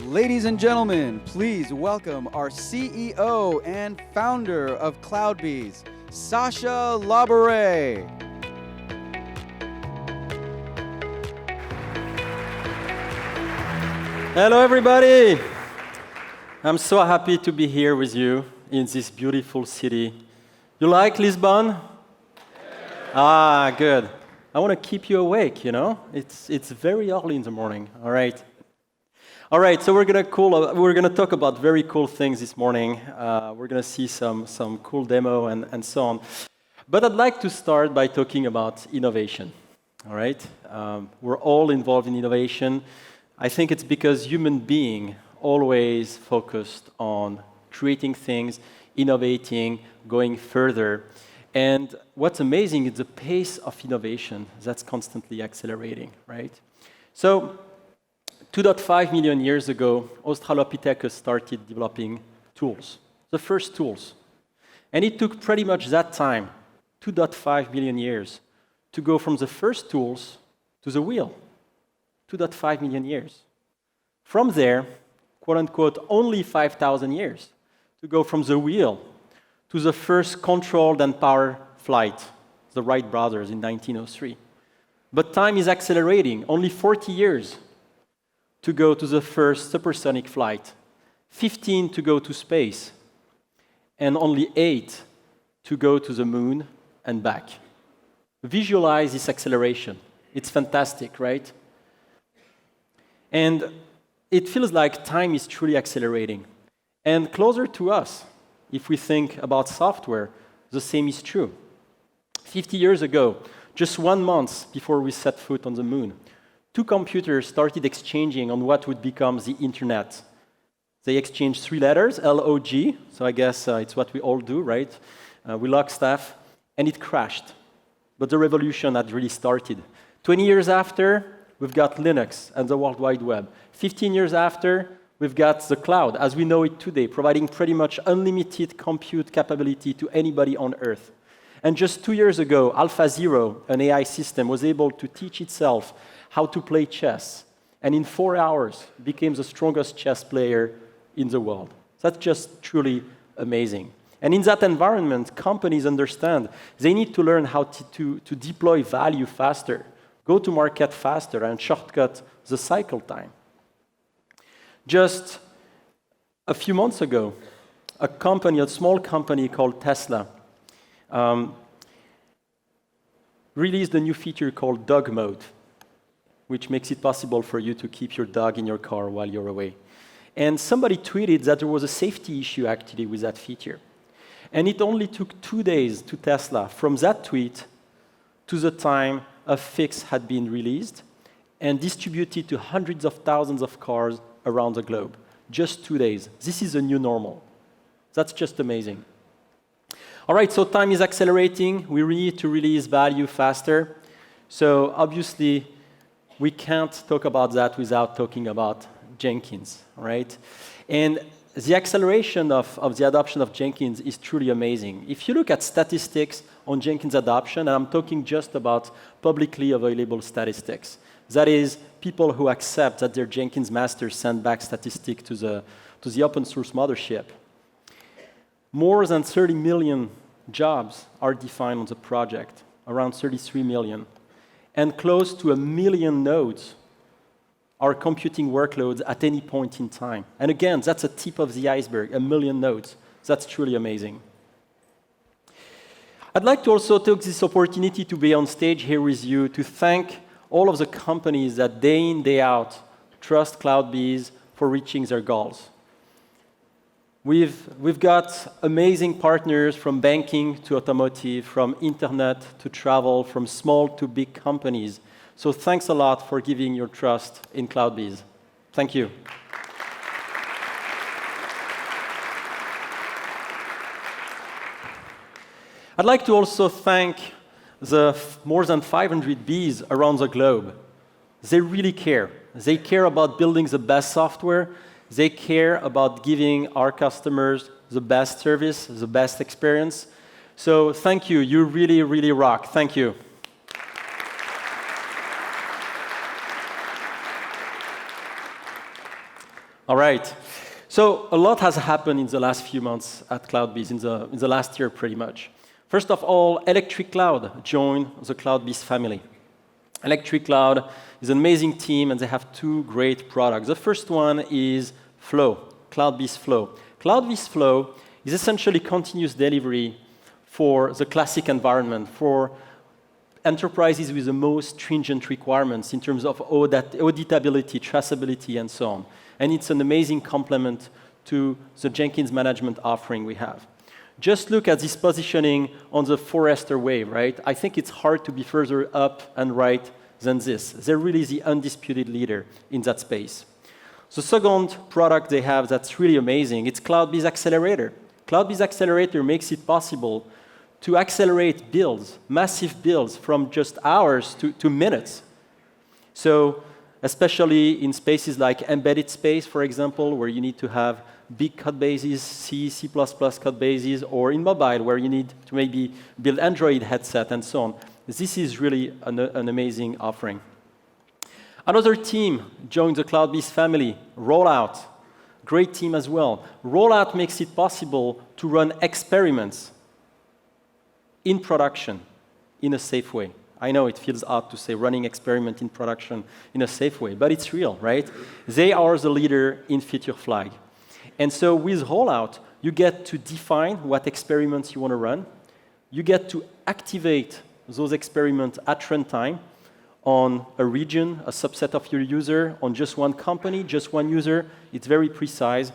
Ladies and gentlemen, please welcome our CEO and founder of CloudBees, Sasha Labouré. Hello, everybody. I'm so happy to be here with you in this beautiful city. You like Lisbon? Yeah. Good. I want to keep you awake, you know? It's very early in the morning, all right? All right, so we're gonna talk about very cool things this morning. We're gonna see some cool demo and so on. But I'd like to start by talking about innovation, all right? We're all involved in innovation. I think it's because human being always focused on creating things, innovating, going further. And what's amazing is the pace of innovation that's constantly accelerating, right? So 2.5 million years ago, Australopithecus started developing tools, the first tools. And it took pretty much that time, 2.5 million years, to go from the first tools to the wheel. 2.5 million years. From there, quote unquote, only 5,000 years to go from the wheel to the first controlled and powered flight, the Wright brothers in 1903. But time is accelerating, only 40 years to go to the first supersonic flight, 15 to go to space, and only 8 to go to the moon and back. Visualize this acceleration. It's fantastic, right? And it feels like time is truly accelerating. And closer to us, if we think about software, the same is true. 50 years ago, just 1 month before we set foot on the moon, 2 computers started exchanging on what would become the internet. They exchanged 3 letters, L-O-G, so I guess it's what we all do, right? We log stuff, and it crashed. But the revolution had really started. 20 years after, we've got Linux and the World Wide Web. 15 years after, we've got the cloud, as we know it today, providing pretty much unlimited compute capability to anybody on Earth. And just 2 years ago, AlphaZero, an AI system, was able to teach itself how to play chess, and in 4 hours became the strongest chess player in the world. That's just truly amazing. And in that environment, companies understand they need to learn how to deploy value faster, go to market faster, and shortcut the cycle time. Just a few months ago, a small company called Tesla, released a new feature called Dog Mode, which makes it possible for you to keep your dog in your car while you're away. And somebody tweeted that there was a safety issue actually with that feature. And it only took 2 days to Tesla from that tweet to the time a fix had been released and distributed to hundreds of thousands of cars around the globe. Just 2 days. This is a new normal. That's just amazing. All right, so time is accelerating. We need to release value faster. So obviously, we can't talk about that without talking about Jenkins, right? And the acceleration of the adoption of Jenkins is truly amazing. If you look at statistics on Jenkins adoption, and I'm talking just about publicly available statistics, that is, people who accept that their Jenkins masters send back statistics to the open source mothership. More than 30 million jobs are defined on the project, around 33 million. And close to 1 million nodes are computing workloads at any point in time. And again, that's a tip of the iceberg, 1 million nodes. That's truly amazing. I'd like to also take this opportunity to be on stage here with you to thank all of the companies that day in, day out trust CloudBees for reaching their goals. We've got amazing partners from banking to automotive, from internet to travel, from small to big companies. So thanks a lot for giving your trust in CloudBees. Thank you. I'd like to also thank the more than 500 bees around the globe. They really care. They care about building the best software. They care about giving our customers the best service, the best experience. So thank you. You really, really rock. Thank you. All right. So a lot has happened in the last few months at CloudBees, in the last year pretty much. First of all, Electric Cloud joined the CloudBees family. Electric Cloud is an amazing team, and they have two great products. The first one is Flow, CloudBees Flow. CloudBees Flow is essentially continuous delivery for the classic environment, for enterprises with the most stringent requirements in terms of auditability, traceability, and so on. And it's an amazing complement to the Jenkins management offering we have. Just look at this positioning on the Forrester wave, right? I think it's hard to be further up and right than this. They're really the undisputed leader in that space. The second product they have that's really amazing, it's CloudBees Accelerator. CloudBees Accelerator makes it possible to accelerate builds, massive builds, from just hours to minutes. So especially in spaces like embedded space, for example, where you need to have big code bases, C++ code bases, or in mobile, where you need to maybe build Android headset and so on. This is really an amazing offering. Another team joined the CloudBees family, Rollout. Great team as well. Rollout makes it possible to run experiments in production in a safe way. I know it feels odd to say running experiment in production in a safe way, but it's real, right? They are the leader in feature flag. And so with Rollout, you get to define what experiments you want to run. You get to activate those experiments at runtime on a region, a subset of your user, on just one company, just one user. It's very precise.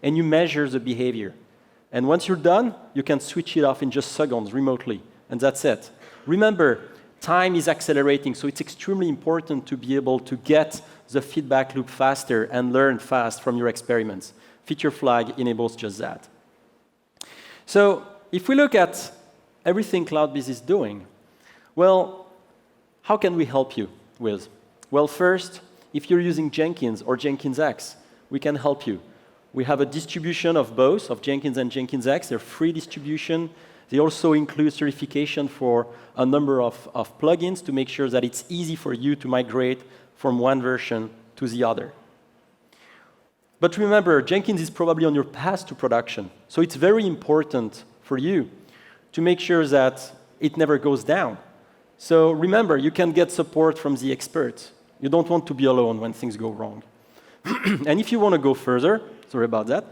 And you measure the behavior. And once you're done, you can switch it off in just seconds remotely. And that's it. Remember, time is accelerating, so it's extremely important to be able to get the feedback loop faster and learn fast from your experiments. Feature flag enables just that. So if we look at everything CloudBees is doing, well, how can we help you with? Well, first, if you're using Jenkins or Jenkins X, we can help you. We have a distribution of both, of Jenkins and Jenkins X. They're free distribution. They also include certification for a number of plugins to make sure that it's easy for you to migrate from one version to the other. But remember, Jenkins is probably on your path to production. So it's very important for you to make sure that it never goes down. So remember, you can get support from the experts. You don't want to be alone when things go wrong. And if you want to go further, sorry about that.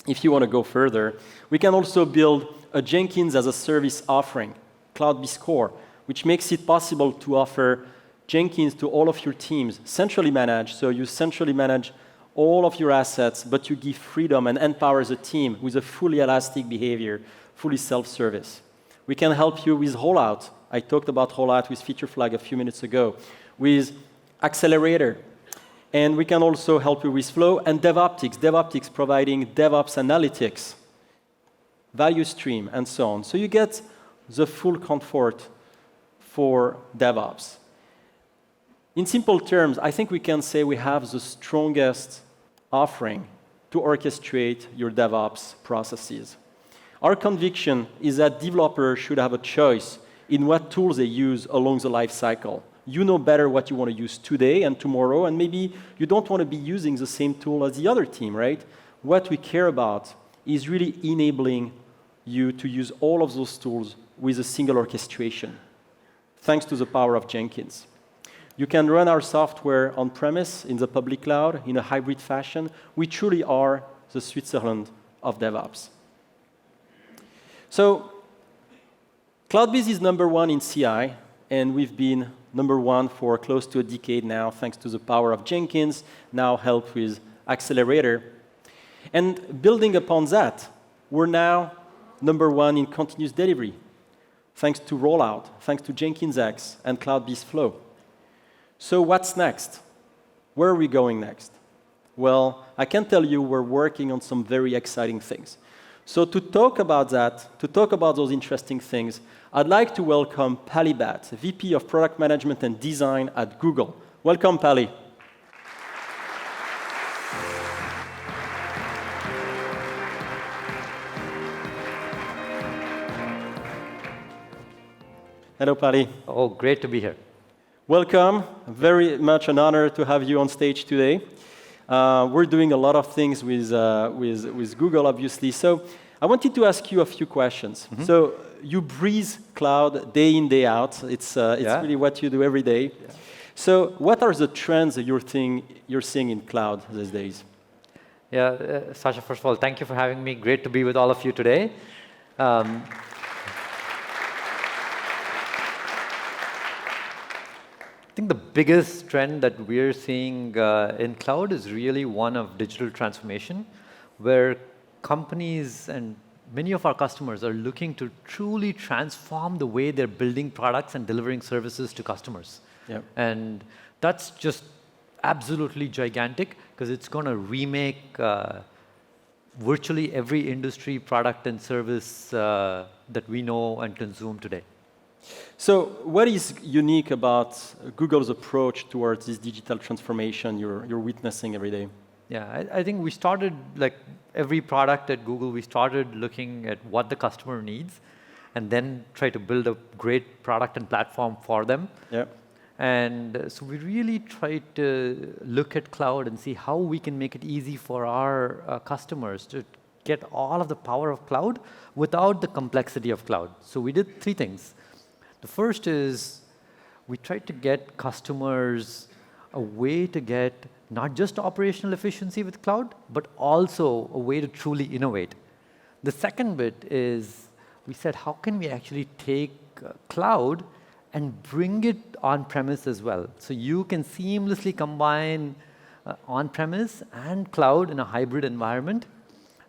If you want to go further, we can also build a Jenkins as a service offering, CloudBees Core, which makes it possible to offer Jenkins to all of your teams, centrally managed. So you centrally manage all of your assets, but you give freedom and empower the team with a fully elastic behavior, fully self-service. We can help you with Rollout. I talked about Rollout with Feature Flag a few minutes ago, with Accelerator. And we can also help you with Flow and Devops. Devops providing DevOps analytics, value stream, and so on. So you get the full comfort for DevOps. In simple terms, I think we can say we have the strongest offering to orchestrate your DevOps processes. Our conviction is that developers should have a choice in what tools they use along the life cycle. You know better what you want to use today and tomorrow, and maybe you don't want to be using the same tool as the other team, right? What we care about is really enabling you to use all of those tools with a single orchestration, thanks to the power of Jenkins. You can run our software on-premise, in the public cloud, in a hybrid fashion. We truly are the Switzerland of DevOps. So CloudBees is #1 in CI, and we've been #1 for close to a decade now, thanks to the power of Jenkins, now helped with Accelerator. And building upon that, we're now #1 in continuous delivery, thanks to Rollout, thanks to Jenkins X and CloudBees Flow. So what's next? Where are we going next? Well, I can tell you we're working on some very exciting things. So to talk about that, to talk about those interesting things, I'd like to welcome Pali Bhatt, VP of Product Management and Design at Google. Welcome, Pali. Hello, Pali. Oh, great to be here. Welcome. Very much an honor to have you on stage today. We're doing a lot of things with Google, obviously. So I wanted to ask you a few questions. So you breathe cloud day in, day out. It's really what you do every day. Yeah. So what are the trends that you're seeing in cloud these days? Yeah, Sasha, first of all, thank you for having me. Great to be with all of you today. I think the biggest trend that we're seeing in cloud is really one of digital transformation, where companies and many of our customers are looking to truly transform the way they're building products and delivering services to customers. Yep. And that's just absolutely gigantic, because it's going to remake virtually every industry product and service that we know and consume today. So what is unique about Google's approach towards this digital transformation you're witnessing every day? Yeah, I think we started, like every product at Google, we started looking at what the customer needs and then try to build a great product and platform for them. Yeah. And so we really try to look at cloud and see how we can make it easy for our customers to get all of the power of cloud without the complexity of cloud. So we did three things. The first is we tried to get customers a way to get not just operational efficiency with cloud, but also a way to truly innovate. The second bit is we said, how can we actually take cloud and bring it on-premise as well? So you can seamlessly combine on-premise and cloud in a hybrid environment,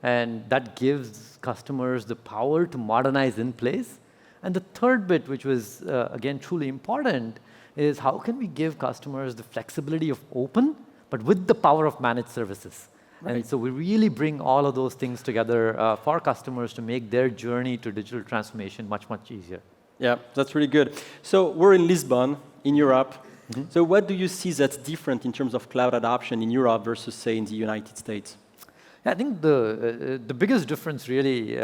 and that gives customers the power to modernize in place. And the third bit, which was, again, truly important, is how can we give customers the flexibility of open, but with the power of managed services? Right. And so we really bring all of those things together for customers to make their journey to digital transformation much, much easier. Yeah, that's really good. So we're in Lisbon, in Europe. So what do you see that's different in terms of cloud adoption in Europe versus, say, in the United States? I think the biggest difference really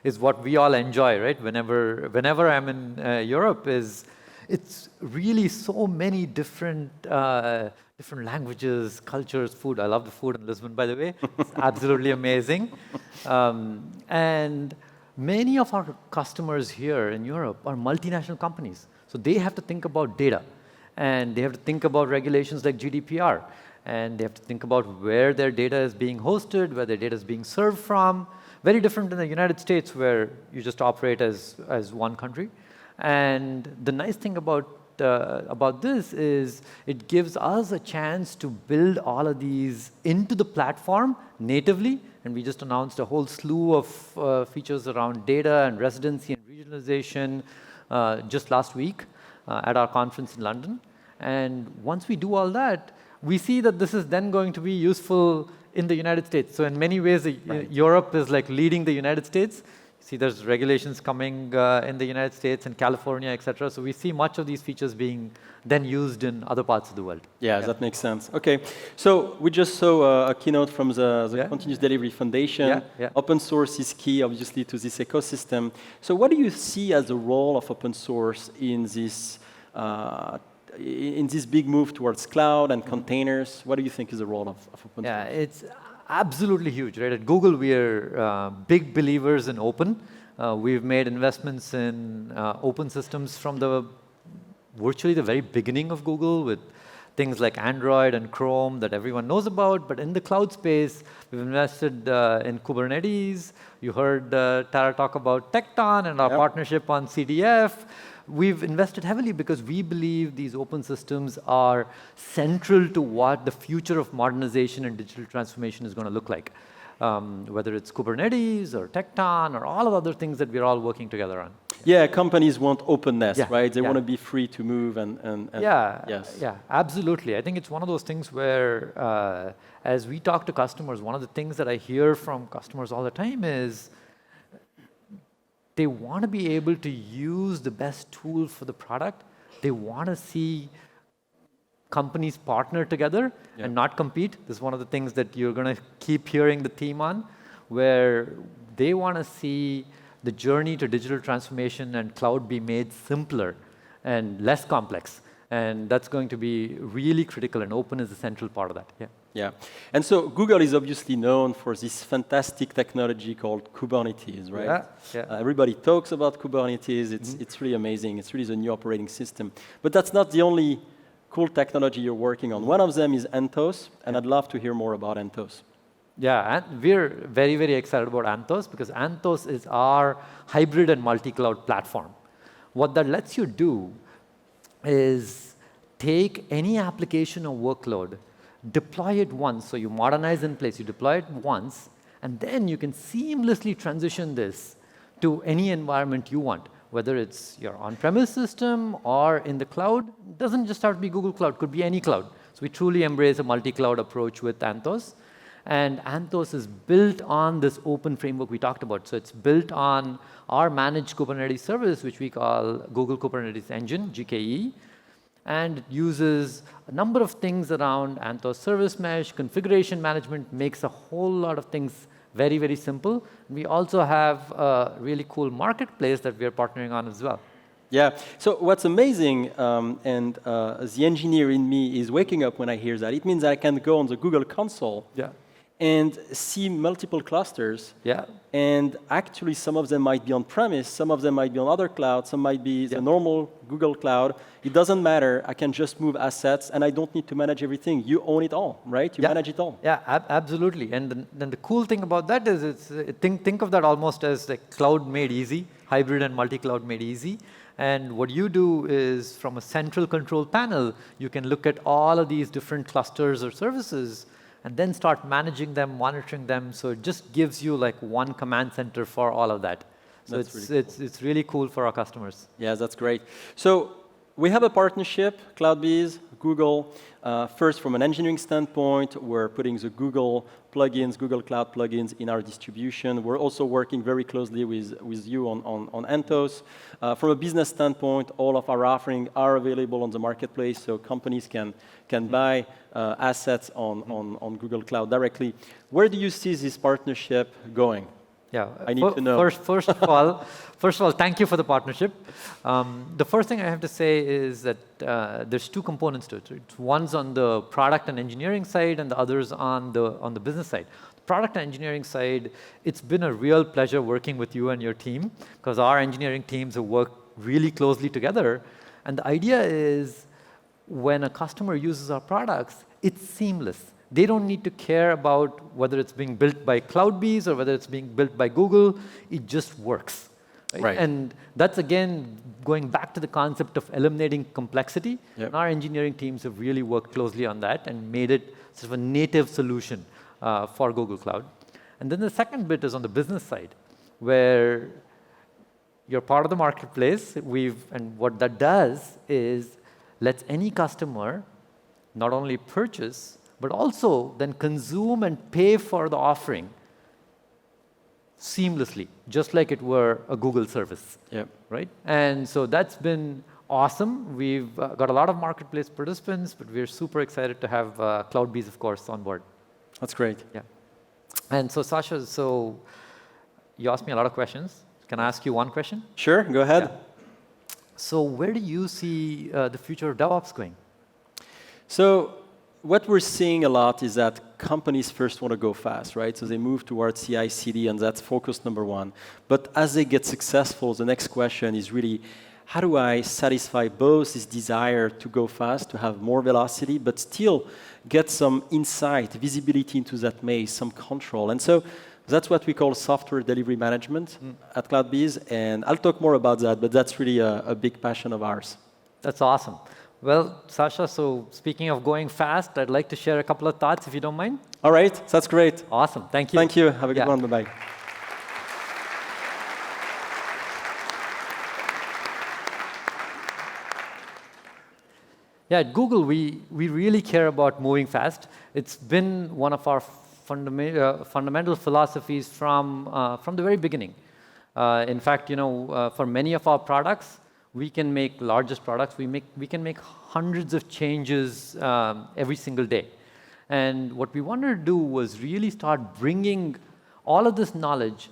is what we all enjoy, right? Whenever I'm in Europe, it's really so many different languages, cultures, food. I love the food in Lisbon, by the way. It's absolutely amazing. And many of our customers here in Europe are multinational companies. So they have to think about data, and they have to think about regulations like GDPR, and they have to think about where their data is being hosted, where their data is being served from. Very different in the United States, where you just operate as one country. And the nice thing about this is it gives us a chance to build all of these into the platform natively. And we just announced a whole slew of features around data and residency and regionalization just last week at our conference in London. And once we do all that, we see that this is then going to be useful in the United States. So in many ways, Europe is like leading the United States. See, there's regulations coming in the United States and California, et cetera. So we see much of these features being then used in other parts of the world. Yeah, that makes sense. OK, so we just saw a keynote from the Continuous Delivery Foundation. Open source is key, obviously, to this ecosystem. So what do you see as the role of open source in this big move towards cloud and containers? What do you think is the role of open source? Yeah, it's absolutely huge, right? At Google, we are big believers in open. We've made investments in open systems from virtually the very beginning of Google, with things like Android and Chrome that everyone knows about. But in the cloud space, we've invested in Kubernetes. You heard Tara talk about Tekton and our partnership on CDF. We've invested heavily because we believe these open systems are central to what the future of modernization and digital transformation is going to look like. Whether it's Kubernetes or Tekton or all of the other things that we're all working together on. Yeah, companies want openness, right? They want to be free to move yeah, absolutely. I think it's one of those things where, as we talk to customers, one of the things that I hear from customers all the time is they want to be able to use the best tool for the product. They want to see companies partner together and not compete. This is one of the things that you're going to keep hearing the theme on, where they want to see the journey to digital transformation and cloud be made simpler and less complex. And that's going to be really critical, and open is a central part of that. Yeah. And so Google is obviously known for this fantastic technology called Kubernetes, right? Yeah, yeah. Everybody talks about Kubernetes. It's really amazing. It's really the new operating system. But that's not the only cool technology you're working on. One of them is Anthos, and I'd love to hear more about Anthos. Yeah, and we're very, very excited about Anthos because Anthos is our hybrid and multi-cloud platform. What that lets you do is take any application or workload, deploy it once, so you modernize in place, you deploy it once, and then you can seamlessly transition this to any environment you want, whether it's your on-premise system or in the cloud. It doesn't just have to be Google Cloud, it could be any cloud. So we truly embrace a multi-cloud approach with Anthos. And Anthos is built on this open framework we talked about. So it's built on our managed Kubernetes service, which we call Google Kubernetes Engine, GKE. And it uses a number of things around Anthos service mesh, configuration management, makes a whole lot of things very, very simple. We also have a really cool marketplace that we're partnering on as well. Yeah, so what's amazing, and the engineer in me is waking up when I hear that. It means I can go on the Google console and see multiple clusters. Yeah. And actually, some of them might be on-premise, some of them might be on other clouds, some might be the normal Google Cloud. It doesn't matter. I can just move assets, and I don't need to manage everything. You own it all, right? You manage it all. Yeah, absolutely. And then the cool thing about that is, think of that almost as like cloud made easy, hybrid and multi-cloud made easy. And what you do is, from a central control panel, you can look at all of these different clusters or services and then start managing them, monitoring them. So it just gives you like one command center for all of that. So it's really cool for our customers. Yeah, that's great. So we have a partnership, CloudBees, Google. First, from an engineering standpoint, we're putting the Google plugins, Google Cloud plugins in our distribution. We're also working very closely with you on Anthos. From a business standpoint, all of our offerings are available on the marketplace, so companies can buy assets on Google Cloud directly. Where do you see this partnership going? Yeah, I need to know. First of all, thank you for the partnership. The first thing I have to say is that there's two components to it. One's on the product and engineering side, and the other's on the business side. The product and engineering side, it's been a real pleasure working with you and your team, because our engineering teams have worked really closely together. And the idea is, when a customer uses our products, it's seamless. They don't need to care about whether it's being built by CloudBees or whether it's being built by Google. It just works. Right? And that's, again, going back to the concept of eliminating complexity. And our engineering teams have really worked closely on that and made it sort of a native solution for Google Cloud. And then the second bit is on the business side, where you're part of the marketplace. And what that does is lets any customer not only purchase, but also then consume and pay for the offering seamlessly, just like it were a Google service. Right? And so that's been awesome. We've got a lot of marketplace participants, but we're super excited to have CloudBees, of course, on board. That's great. Yeah. And so, Sasha, so you asked me a lot of questions. Can I ask you one question? Sure, go ahead. So where do you see the future of DevOps going? So what we're seeing a lot is that companies first want to go fast, right? So they move towards CI/CD, and that's focus number one. But as they get successful, the next question is really, how do I satisfy both this desire to go fast, to have more velocity, but still get some insight, visibility into that maze, some control? And so that's what we call software delivery management at CloudBees, and I'll talk more about that, but that's really a big passion of ours. That's awesome. Well, Sasha, so speaking of going fast, I'd like to share a couple of thoughts, if you don't mind. All right, that's great. Awesome, thank you. Thank you, have a good one, bye-bye. Yeah, at Google, we really care about moving fast. It's been one of our fundamental philosophies from the very beginning. In fact, for many of our products, we can make largest products. We can make hundreds of changes every single day. And what we wanted to do was really start bringing all of this knowledge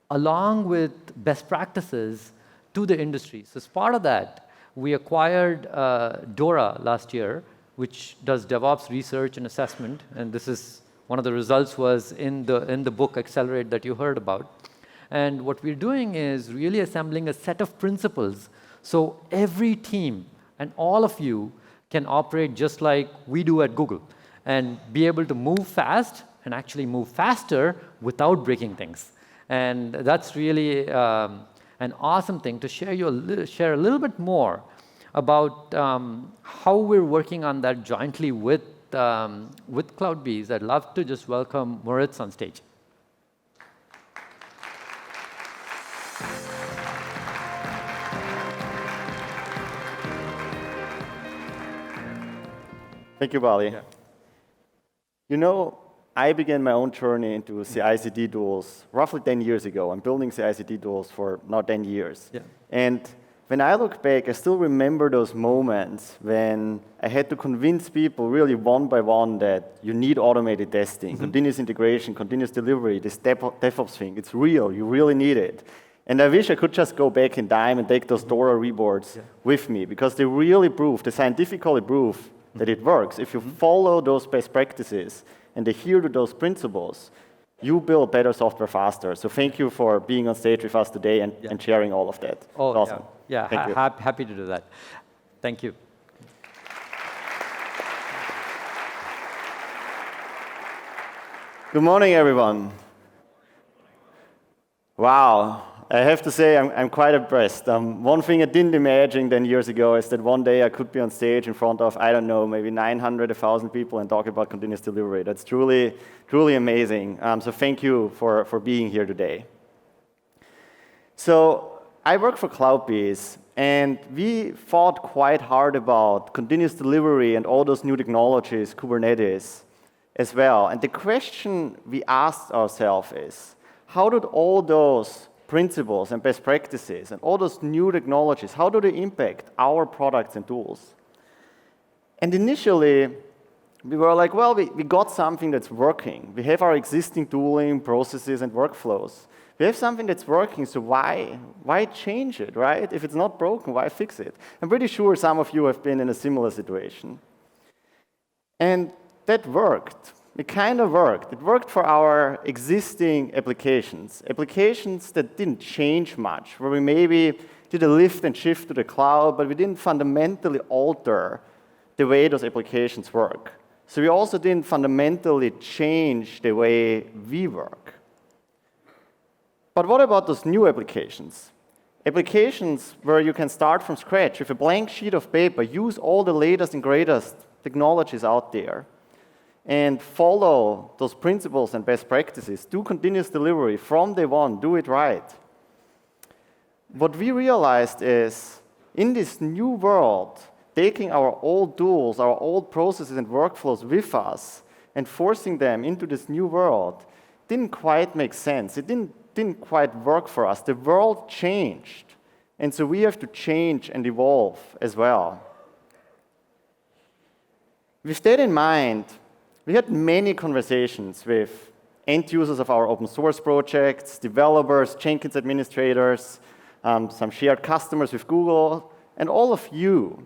along with best practices to the industry. So as part of that, we acquired Dora last year, which does DevOps research and assessment. And this is one of the results was in the book Accelerate that you heard about. And what we're doing is really assembling a set of principles so every team and all of you can operate just like we do at Google and be able to move fast and actually move faster without breaking things. And that's really an awesome thing to share a little bit more about how we're working on that jointly with CloudBees. I'd love to just welcome Moritz on stage. Thank you, Bali. Yeah. You know, I began my own journey into CI/CD tools roughly 10 years ago. I'm building CI/CD tools for now 10 years. Yeah. And when I look back, I still remember those moments when I had to convince people really one by one that you need automated testing, continuous integration, continuous delivery, this DevOps thing. It's real. You really need it. And I wish I could just go back in time and take those DORA reports with me, because they really prove, they scientifically prove that it works. If you follow those best practices and adhere to those principles, you build better software faster. So thank you for being on stage with us today and sharing all of that. Oh, it's awesome. Yeah, Thank you. Happy to do that. Thank you. Good morning, everyone. Wow. I have to say, I'm quite impressed. One thing I didn't imagine 10 years ago is that one day I could be on stage in front of, I don't know, maybe 900, 1,000 people and talk about continuous delivery. That's truly, truly amazing. So thank you for being here today. So I work for CloudBees, and we thought quite hard about continuous delivery and all those new technologies, Kubernetes as well. And the question we asked ourselves is, how did all those principles and best practices and all those new technologies, how do they impact our products and tools? And initially, we were like, well, we got something that's working. We have our existing tooling, processes, and workflows. We have something that's working, so why change it, right? If it's not broken, why fix it? I'm pretty sure some of you have been in a similar situation. And that worked. It kind of worked. It worked for our existing applications that didn't change much, where we maybe did a lift and shift to the cloud, but we didn't fundamentally alter the way those applications work. So we also didn't fundamentally change the way we work. But what about those new applications? Applications where you can start from scratch with a blank sheet of paper, use all the latest and greatest technologies out there, and follow those principles and best practices, do continuous delivery from day one, do it right. What we realized is, in this new world, taking our old tools, our old processes and workflows with us, and forcing them into this new world, didn't quite make sense. It didn't quite work for us. The world changed, and so we have to change and evolve as well. With that in mind, we had many conversations with end users of our open source projects, developers, Jenkins administrators, some shared customers with Google, and all of you.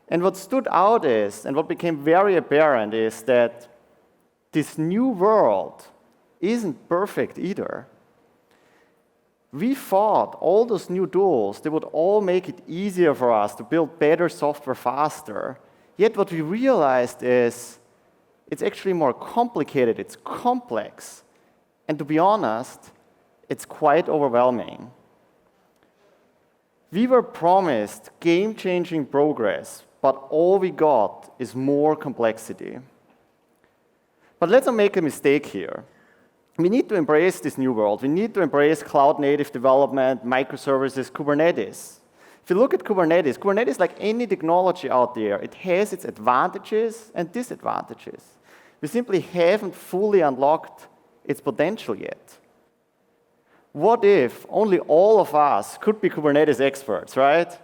And what stood out is, and what became very apparent is that this new world isn't perfect either. We thought all those new tools, they would all make it easier for us to build better software faster. Yet what we realized is, it's actually more complicated, it's complex, and to be honest, it's quite overwhelming. We were promised game-changing progress, but all we got is more complexity. But let's not make a mistake here. We need to embrace this new world. We need to embrace cloud-native development, microservices, Kubernetes. If you look at Kubernetes, Kubernetes, like any technology out there, it has its advantages and disadvantages. We simply haven't fully unlocked its potential yet. What if only all of us could be Kubernetes experts, right?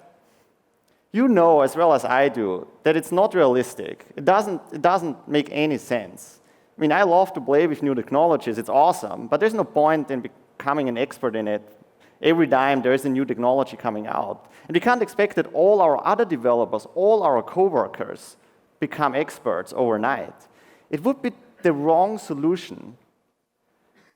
You know as well as I do that it's not realistic. It doesn't make any sense. I mean, I love to play with new technologies. It's awesome, but there's no point in becoming an expert in it. Every time there is a new technology coming out. And we can't expect that all our other developers, all our coworkers, become experts overnight. It would be the wrong solution.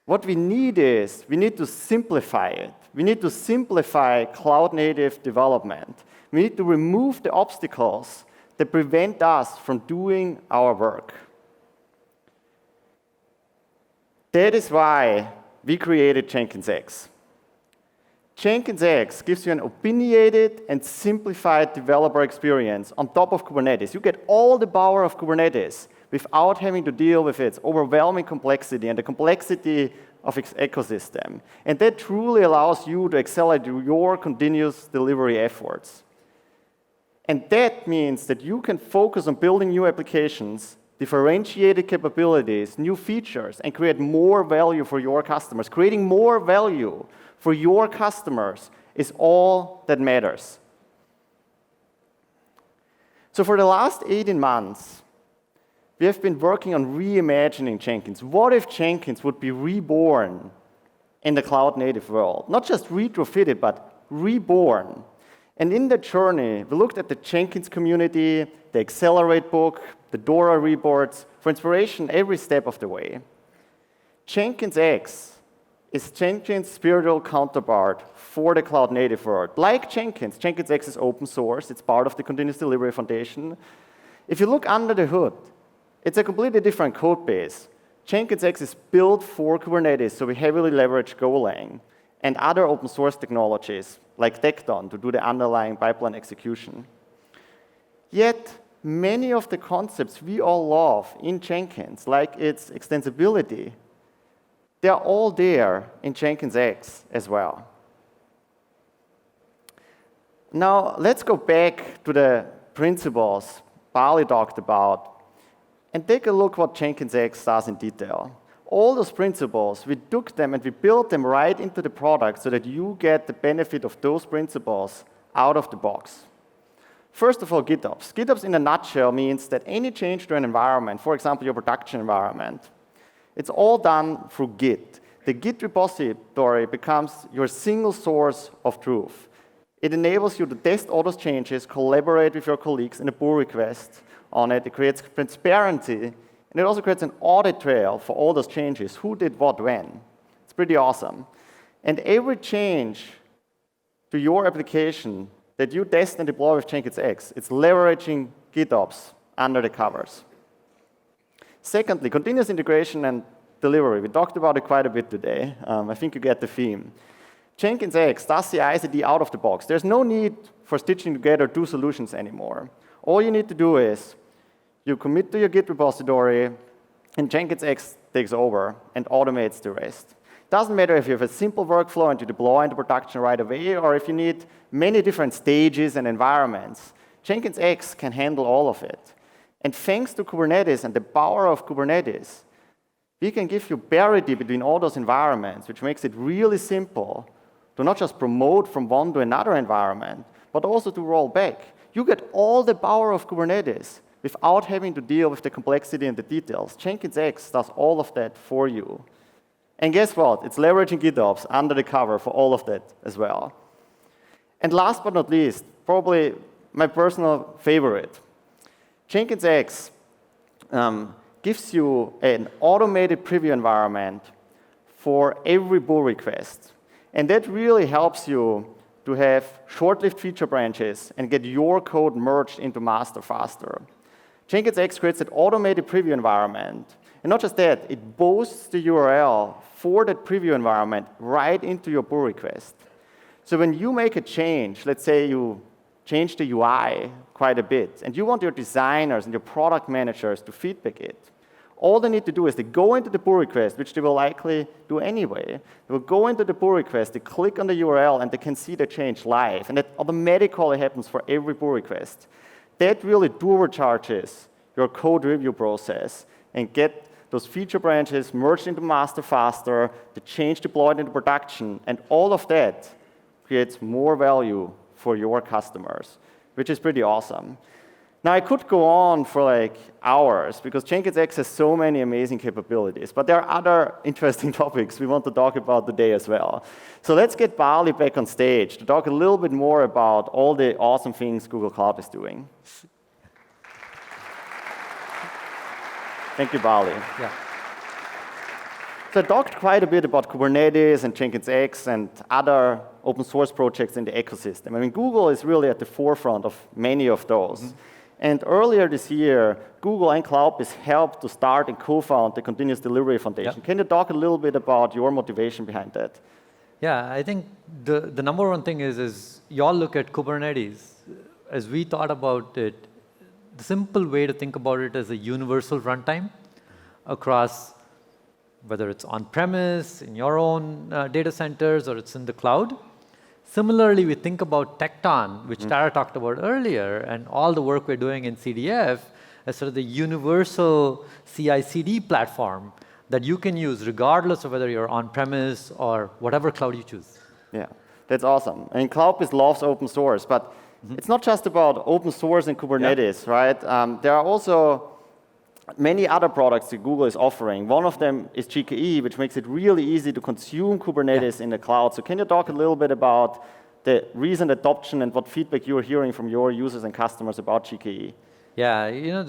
What we need is, we need to simplify it. We need to simplify cloud-native development. We need to remove the obstacles that prevent us from doing our work. That is why we created Jenkins X. Jenkins X gives you an opinionated and simplified developer experience on top of Kubernetes. You get all the power of Kubernetes without having to deal with its overwhelming complexity and the complexity of its ecosystem. And that truly allows you to accelerate your continuous delivery efforts. And that means that you can focus on building new applications, differentiated capabilities, new features, and create more value for your customers. Creating more value for your customers is all that matters. So for the last 18 months, we have been working on reimagining Jenkins. What if Jenkins would be reborn in the cloud-native world? Not just retrofitted, but reborn. And in the journey, we looked at the Jenkins community, the Accelerate book, the Dora reports, for inspiration every step of the way. Jenkins X is Jenkins' spiritual counterpart for the cloud-native world. Like Jenkins, Jenkins X is open source. It's part of the Continuous Delivery Foundation. If you look under the hood, it's a completely different code base. Jenkins X is built for Kubernetes, so we heavily leverage Golang and other open source technologies like Tekton to do the underlying pipeline execution. Yet, many of the concepts we all love in Jenkins, like its extensibility, they are all there in Jenkins X as well. Now, let's go back to the principles Bali talked about and take a look what Jenkins X does in detail. All those principles, we took them and we built them right into the product so that you get the benefit of those principles out of the box. First of all, GitOps. GitOps in a nutshell means that any change to an environment, for example, your production environment, it's all done through Git. The Git repository becomes your single source of truth. It enables you to test all those changes, collaborate with your colleagues in a pull request on it. It creates transparency, and it also creates an audit trail for all those changes. Who did what when? It's pretty awesome. And every change to your application that you test and deploy with Jenkins X, it's leveraging GitOps under the covers. Secondly, continuous integration and delivery. We talked about it quite a bit today. I think you get the theme. Jenkins X does the ICD out of the box. There's no need for stitching together two solutions anymore. All you need to do is you commit to your Git repository, and Jenkins X takes over and automates the rest. Doesn't matter if you have a simple workflow and you deploy into production right away, or if you need many different stages and environments. Jenkins X can handle all of it. And thanks to Kubernetes and the power of Kubernetes, we can give you parity between all those environments, which makes it really simple to not just promote from one to another environment, but also to roll back. You get all the power of Kubernetes without having to deal with the complexity and the details. Jenkins X does all of that for you. And guess what? It's leveraging GitOps under the cover for all of that as well. And last but not least, probably my personal favorite, Jenkins X gives you an automated preview environment for every pull request. And that really helps you to have short-lived feature branches and get your code merged into master faster. Jenkins X creates an automated preview environment. And not just that, it boasts the URL for that preview environment right into your pull request. So when you make a change, let's say you change the UI quite a bit, and you want your designers and your product managers to feedback it, all they need to do is they go into the pull request, which they will likely do anyway. They will go into the pull request, they click on the URL, and they can see the change live. And that automatically happens for every pull request. That really turbocharges your code review process and get those feature branches merged into master faster, the change deployed into production, and all of that creates more value for your customers, which is pretty awesome. Now, I could go on for like hours because Jenkins X has so many amazing capabilities, but there are other interesting topics we want to talk about today as well. So let's get Bali back on stage to talk a little bit more about all the awesome things Google Cloud is doing. Thank you, Bali. Yeah. So I talked quite a bit about Kubernetes and Jenkins X and other open source projects in the ecosystem. I mean, Google is really at the forefront of many of those. And earlier this year, Google and CloudBees helped to start and co-found the Continuous Delivery Foundation. Can you talk a little bit about your motivation behind that? Yeah, I think the number one thing is y'all look at Kubernetes. As we thought about it, the simple way to think about it is a universal runtime across, whether it's on-premise, in your own data centers, or it's in the cloud. Similarly, we think about Tecton, which Tara talked about earlier, and all the work we're doing in CDF as sort of the universal CI/CD platform that you can use regardless of whether you're on-premise or whatever cloud you choose. Yeah, that's awesome. I mean, CloudBees loves open source, but it's not just about open source and Kubernetes, right? There are also many other products that Google is offering. One of them is GKE, which makes it really easy to consume Kubernetes in the cloud. So can you talk a little bit about the recent adoption and what feedback you're hearing from your users and customers about GKE? Yeah, you know,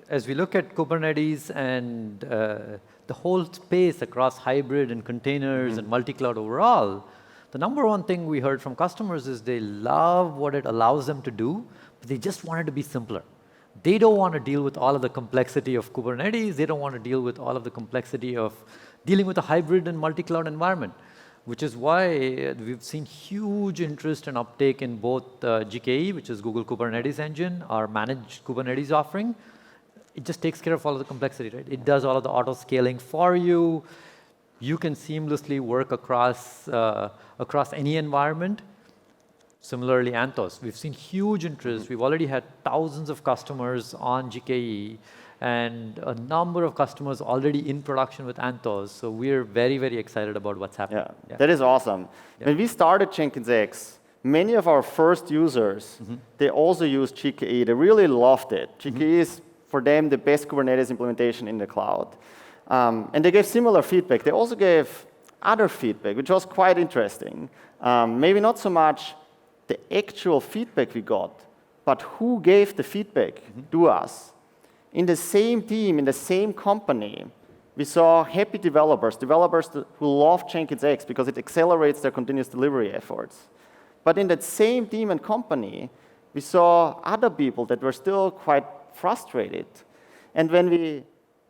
as we look at Kubernetes and the whole space across hybrid and containers and multi-cloud overall, the number one thing we heard from customers is they love what it allows them to do, but they just want it to be simpler. They don't want to deal with all of the complexity of Kubernetes. They don't want to deal with all of the complexity of dealing with a hybrid and multi-cloud environment, which is why we've seen huge interest and uptake in both GKE, which is Google Kubernetes Engine, our managed Kubernetes offering. It just takes care of all of the complexity, right? It does all of the auto scaling for you. You can seamlessly work across any environment. Similarly, Anthos, we've seen huge interest. We've already had thousands of customers on GKE and a number of customers already in production with Anthos. So we're very, very excited about what's happening. Yeah. That is awesome. Yeah. When we started Jenkins X, many of our first users, they also used GKE. They really loved it. GKE is, for them, the best Kubernetes implementation in the cloud. And they gave similar feedback. They also gave other feedback, which was quite interesting. Maybe not so much the actual feedback we got, but who gave the feedback to us. In the same team, in the same company, we saw happy developers who love Jenkins X because it accelerates their continuous delivery efforts. But in that same team and company, we saw other people that were still quite frustrated. And when we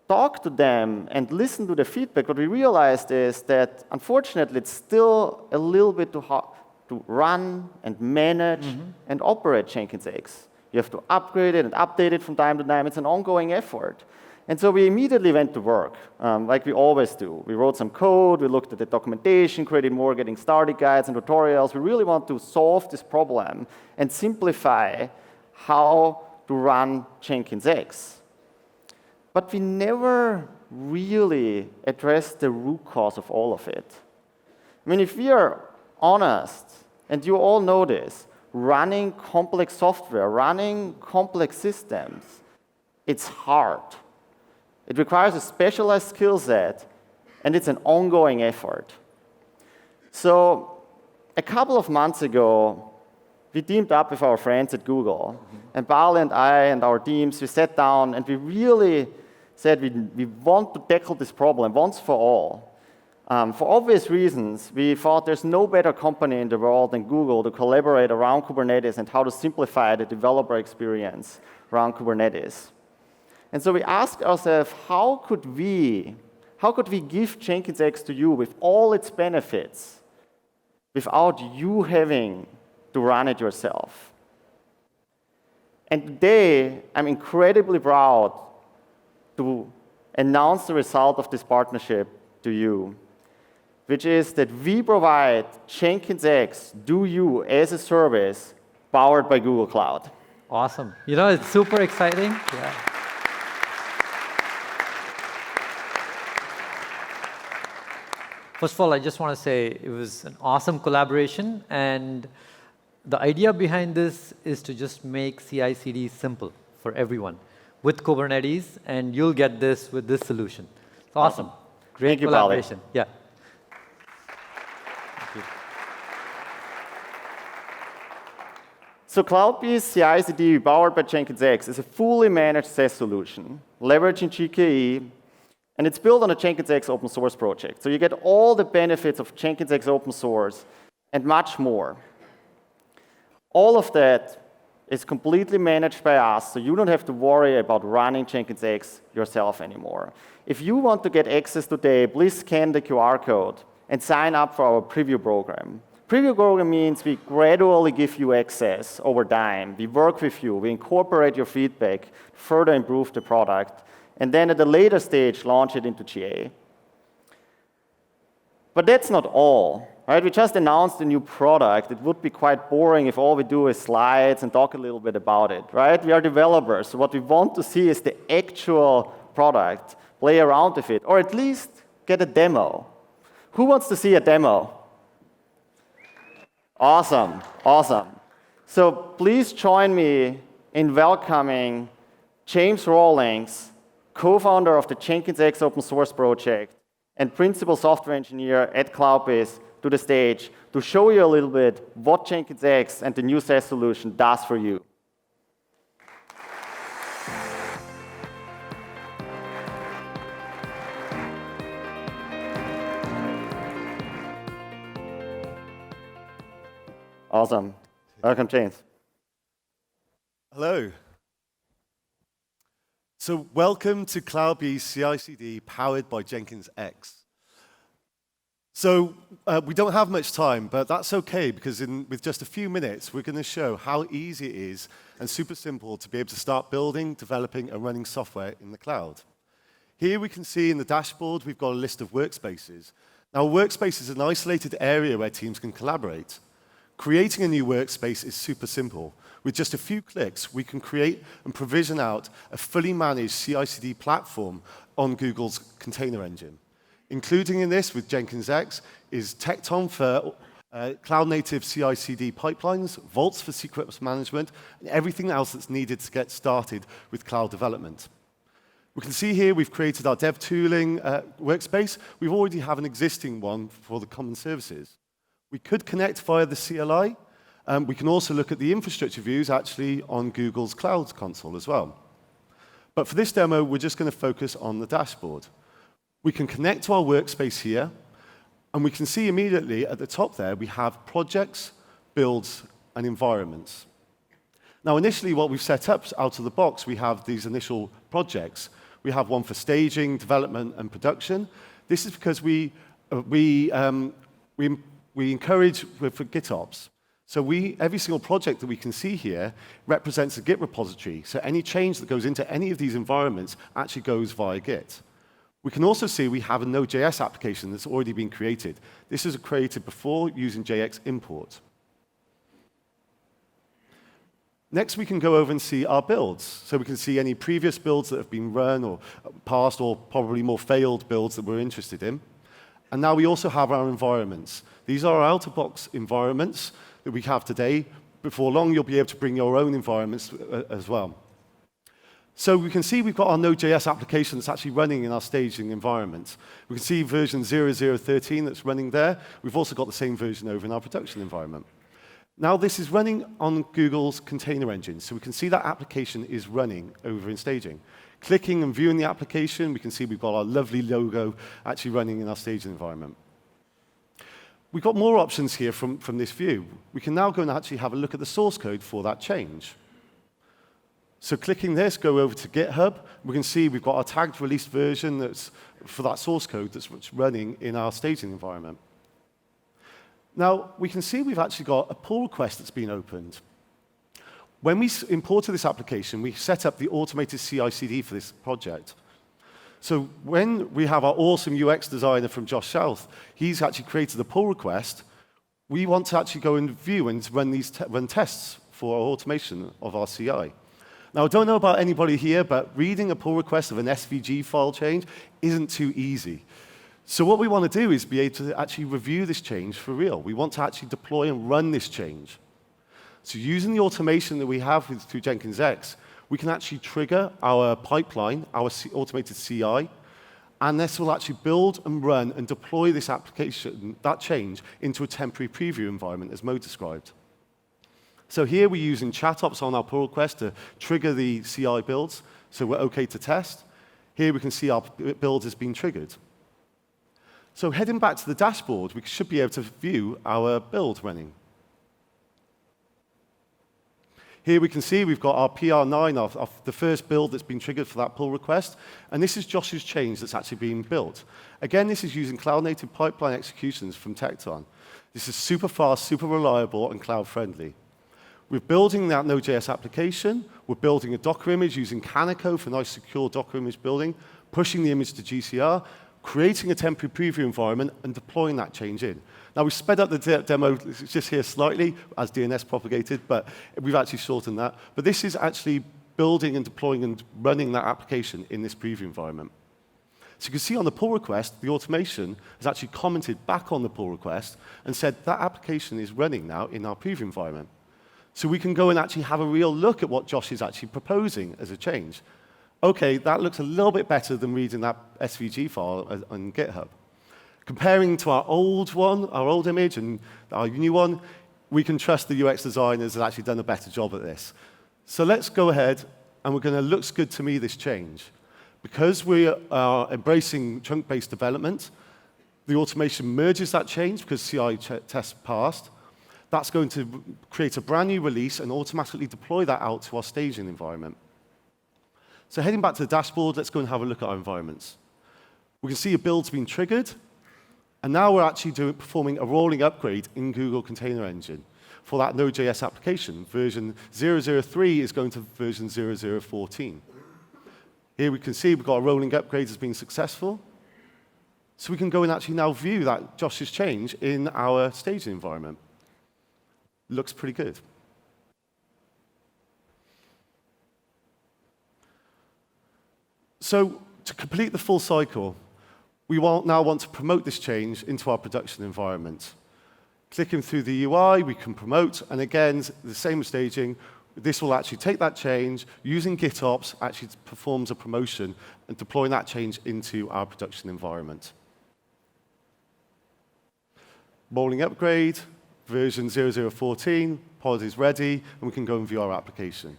talked to them and listened to the feedback, what we realized is that, unfortunately, it's still a little bit too hard to run and manage and operate Jenkins X. You have to upgrade it and update it from time to time. It's an ongoing effort. And so we immediately went to work, like we always do. We wrote some code, we looked at the documentation, created more getting started guides and tutorials. We really want to solve this problem and simplify how to run Jenkins X. But we never really addressed the root cause of all of it. I mean, if we are honest, and you all know this, running complex software, running complex systems, it's hard. It requires a specialized skill set, and it's an ongoing effort. So a couple of months ago, we teamed up with our friends at Google, and Bal and I and our teams, we sat down and we really said we want to tackle this problem once for all. For obvious reasons, we thought there's no better company in the world than Google to collaborate around Kubernetes and how to simplify the developer experience around Kubernetes. And so we asked ourselves, how could we give Jenkins X to you with all its benefits without you having to run it yourself? And today, I'm incredibly proud to announce the result of this partnership to you, which is that we provide Jenkins X to you as a service powered by Google Cloud. Awesome. You know, it's super exciting. Yeah. First of all, I just want to say it was an awesome collaboration, and the idea behind this is to just make CI/CD simple for everyone with Kubernetes, and you'll get this with this solution. It's awesome. Great Thank you, collaboration. Bali. Yeah. So CloudBees CI/CD powered by Jenkins X is a fully managed SaaS solution. leveraging GKE, and it's built on a Jenkins X open source project. So you get all the benefits of Jenkins X open source and much more. All of that is completely managed by us, so you don't have to worry about running Jenkins X yourself anymore. If you want to get access today, please scan the QR code and sign up for our preview program. Preview program means we gradually give you access over time. We work with you, we incorporate your feedback, further improve the product, and then at a later stage, launch it into GA. But that's not all, right? We just announced a new product. It would be quite boring if all we do is slides and talk a little bit about it, right? We are developers, so what we want to see is the actual product, play around with it, or at least get a demo. Who wants to see a demo? Awesome, awesome. So please join me in welcoming James Rawlings, co-founder of the Jenkins X open source project and principal software engineer at Cloudbase, to the stage to show you a little bit what Jenkins X and the new SaaS solution does for you. Awesome. Welcome, James. Hello. So welcome to Cloudbase CI/CD powered by Jenkins X. So we don't have much time, but that's okay, because with just a few minutes, we're going to show how easy it is and super simple to be able to start building, developing, and running software in the cloud. Here we can see in the dashboard, we've got a list of workspaces. Now, a workspace is an isolated area where teams can collaborate. Creating a new workspace is super simple. With just a few clicks, we can create and provision out a fully managed CI/CD platform on Google's container engine. Including in this with Jenkins X is Tecton for cloud-native CI/CD pipelines, Vaults for secrets management, and everything else that's needed to get started with cloud development. We can see here we've created our dev tooling workspace. We already have an existing one for the common services. We could connect via the CLI. We can also look at the infrastructure views actually on Google's Cloud Console as well. But for this demo, we're just going to focus on the dashboard. We can connect to our workspace here, and we can see immediately at the top there, we have projects, builds, and environments. Now, initially, what we've set up out of the box, we have these initial projects. We have one for staging, development, and production. This is because we encourage for GitOps. So every single project that we can see here represents a Git repository. So any change that goes into any of these environments actually goes via Git. We can also see we have a Node.js application that's already been created. This was created before using JX import. Next, we can go over and see our builds. So we can see any previous builds that have been run or past or probably more failed builds that we're interested in. And now we also have our environments. These are our out-of-box environments that we have today. Before long, you'll be able to bring your own environments as well. So we can see we've got our Node.js application that's actually running in our staging environment. We can see version 0013 that's running there. We've also got the same version over in our production environment. Now this is running on Google's container engine, so we can see that application is running over in staging. Clicking and viewing the application, we can see we've got our lovely logo actually running in our staging environment. We've got more options here from this view. We can now go and actually have a look at the source code for that change. So clicking this, go over to GitHub. We can see we've got our tagged released version that's for that source code that's running in our staging environment. Now, we can see we've actually got a pull request that's been opened. When we imported this application, we set up the automated CI/CD for this project. So when we have our awesome UX designer from Josh South, he's actually created a pull request. We want to actually go and view and run tests for our automation of our CI. Now, I don't know about anybody here, but reading a pull request of an SVG file change isn't too easy. So what we want to do is be able to actually review this change for real. We want to actually deploy and run this change. So using the automation that we have through Jenkins X, we can actually trigger our pipeline, our automated CI, and this will actually build and run and deploy this application, that change, into a temporary preview environment, as Mo described. So here we're using chat ops on our pull request to trigger the CI builds, so we're OK to test. Here we can see our build has been triggered. So heading back to the dashboard, we should be able to view our build running. Here we can see we've got our PR9 of the first build that's been triggered for that pull request. And this is Josh's change that's actually being built. Again, this is using cloud-native pipeline executions from Tecton. This is super fast, super reliable, and cloud-friendly. We're building that Node.js application. We're building a Docker image using Canico for nice, secure Docker image building, pushing the image to GCR, creating a temporary preview environment, and deploying that change in. Now, we've sped up the demo just here slightly as DNS propagated, but we've actually shortened that. But this is actually building and deploying and running that application in this preview environment. So you can see on the pull request, the automation has actually commented back on the pull request and said that application is running now in our preview environment. So we can go and actually have a real look at what Josh is actually proposing as a change. OK, that looks a little bit better than reading that SVG file on GitHub. Comparing to our old one, our old image, and our new one, we can trust the UX designers have actually done a better job at this. So let's go ahead, and we're going to looks good to me this change. Because we are embracing chunk-based development, the automation merges that change because CI test passed. That's going to create a brand new release and automatically deploy that out to our staging environment. So heading back to the dashboard, let's go and have a look at our environments. We can see a build's been triggered. And now we're actually performing a rolling upgrade in Google Container Engine for that Node.js application. Version 003 is going to version 0014. Here we can see we've got a rolling upgrade has been successful. So we can go and actually now view that Josh's change in our staging environment. Looks pretty good. So to complete the full cycle, we now want to promote this change into our production environment. Clicking through the UI, we can promote, and again, the same as staging, this will actually take that change, using GitOps, actually performs a promotion and deploying that change into our production environment. Rolling upgrade, version 0014, pod is ready, and we can go and view our application.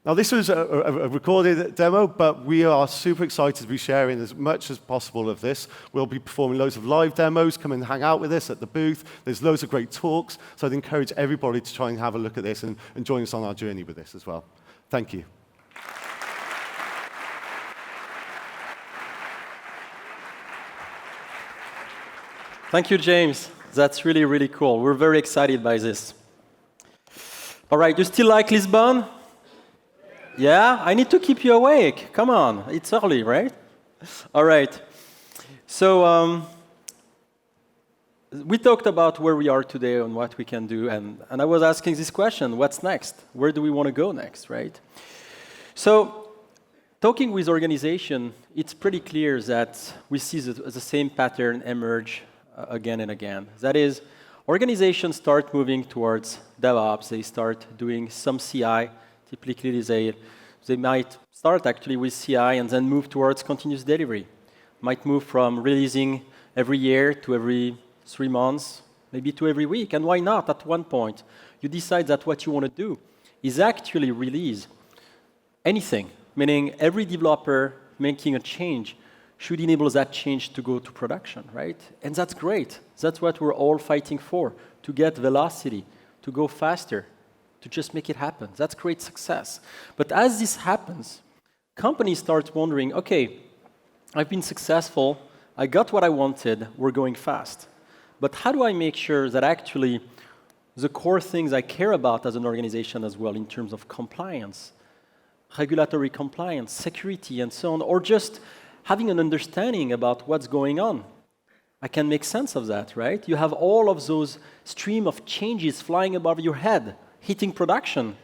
Now, this was a recorded demo, but we are super excited to be sharing as much as possible of this. We'll be performing loads of live demos. Come and hang out with us at the booth. There's loads of great talks, so I'd encourage everybody to try and have a look at this and join us on our journey with this as well. Thank you. Thank you, James. That's really, really cool. We're very excited by this. All right, you still like Lisbon? Yeah? I need to keep you awake. Come on. It's early, right? All right. So we talked about where we are today and what we can do. And I was asking this question, what's next? Where do we want to go next, right? So talking with organization, it's pretty clear that we see the same pattern emerge again and again. That is, organizations start moving towards DevOps. They start doing some CI. Typically, they might start actually with CI and then move towards continuous delivery. Might move from releasing every year to every 3 months, maybe to every week. And why not? At one point, you decide that what you want to do is actually release anything, meaning every developer making a change should enable that change to go to production, right? And that's great. That's what we're all fighting for, to get velocity, to go faster, to just make it happen. That's great success. But as this happens, companies start wondering, OK, I've been successful. I got what I wanted. We're going fast. But how do I make sure that actually the core things I care about as an organization as well in terms of compliance, regulatory compliance, security, and so on, or just having an understanding about what's going on? I can make sense of that, right? You have all of those stream of changes flying above your head, hitting production.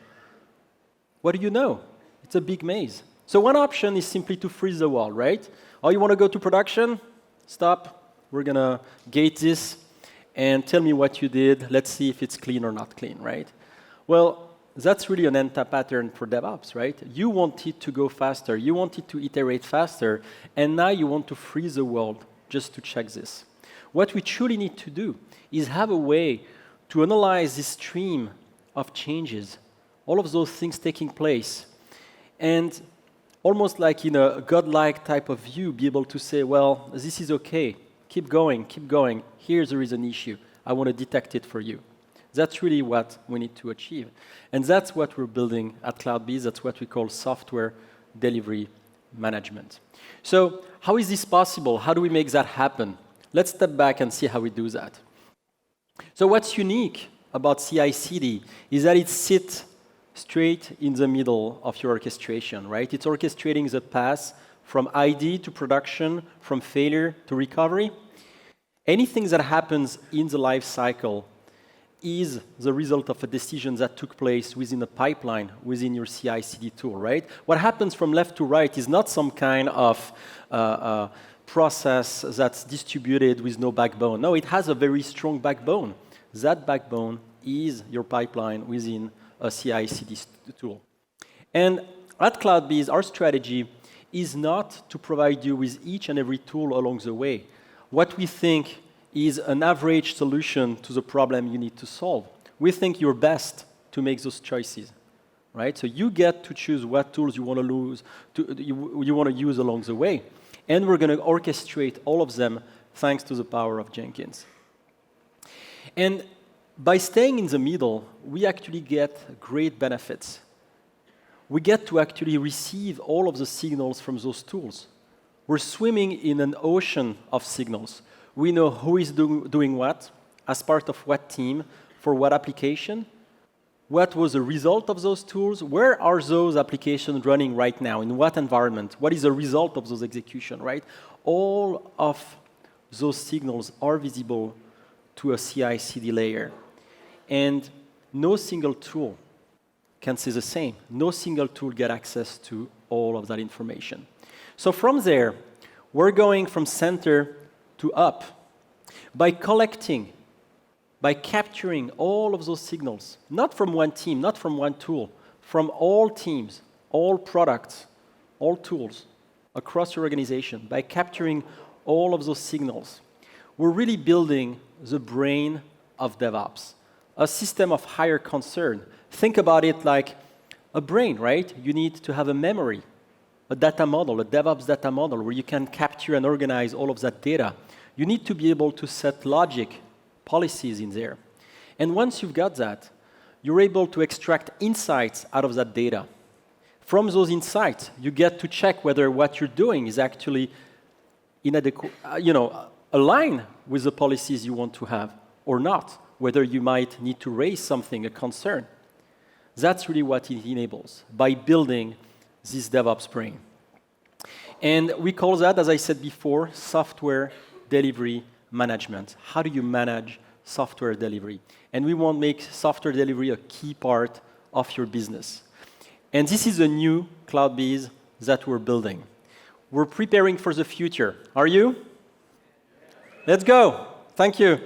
What do you know? It's a big maze. So one option is simply to freeze the wall, right? Oh, you want to go to production? Stop. We're going to gate this and tell me what you did. Let's see if it's clean or not clean, right? Well, that's really an anti-pattern for DevOps, right? You want it to go faster. You want it to iterate faster. And now you want to freeze the world just to check this. What we truly need to do is have a way to analyze this stream of changes, all of those things taking place. And almost like in a godlike type of view, be able to say, well, this is okay. Keep going, keep going. Here's there is an issue. I want to detect it for you. That's really what we need to achieve. And that's what we're building at CloudBees. That's what we call software delivery management. So how is this possible? How do we make that happen? Let's step back and see how we do that. So what's unique about CI/CD is that it sits straight in the middle of your orchestration, right? It's orchestrating the path from ID to production, from failure to recovery. Anything that happens in the life cycle is the result of a decision that took place within a pipeline, within your CI/CD tool, right? What happens from left to right is not some kind of process that's distributed with no backbone. No, it has a very strong backbone. That backbone is your pipeline within a CI/CD tool. And at CloudBees, our strategy is not to provide you with each and every tool along the way. What we think is an average solution to the problem you need to solve. We think you're best to make those choices, right? So you get to choose what tools you want to use along the way. And we're going to orchestrate all of them thanks to the power of Jenkins. And by staying in the middle, we actually get great benefits. We get to actually receive all of the signals from those tools. We're swimming in an ocean of signals. We know who is doing what, as part of what team, for what application, what was the result of those tools, where are those applications running right now, in what environment, what is the result of those execution, right? All of those signals are visible to a CI/CD layer. And no single tool can say the same. No single tool gets access to all of that information. So from there, we're going from center to up by collecting, by capturing all of those signals, not from one team, not from one tool, from all teams, all products, all tools across your organization, by capturing all of those signals. We're really building the brain of DevOps, a system of higher concern. Think about it like a brain, right? You need to have a memory, a data model, a DevOps data model where you can capture and organize all of that data. You need to be able to set logic, policies in there. And once you've got that, you're able to extract insights out of that data. From those insights, you get to check whether what you're doing is actually aligned with the policies you want to have or not, whether you might need to raise something, a concern. That's really what it enables by building this DevOps brain. And we call that, as I said before, software delivery management. How do you manage software delivery? And we want to make software delivery a key part of your business. And this is a new CloudBees that we're building. We're preparing for the future. Are you? Let's go. Thank you.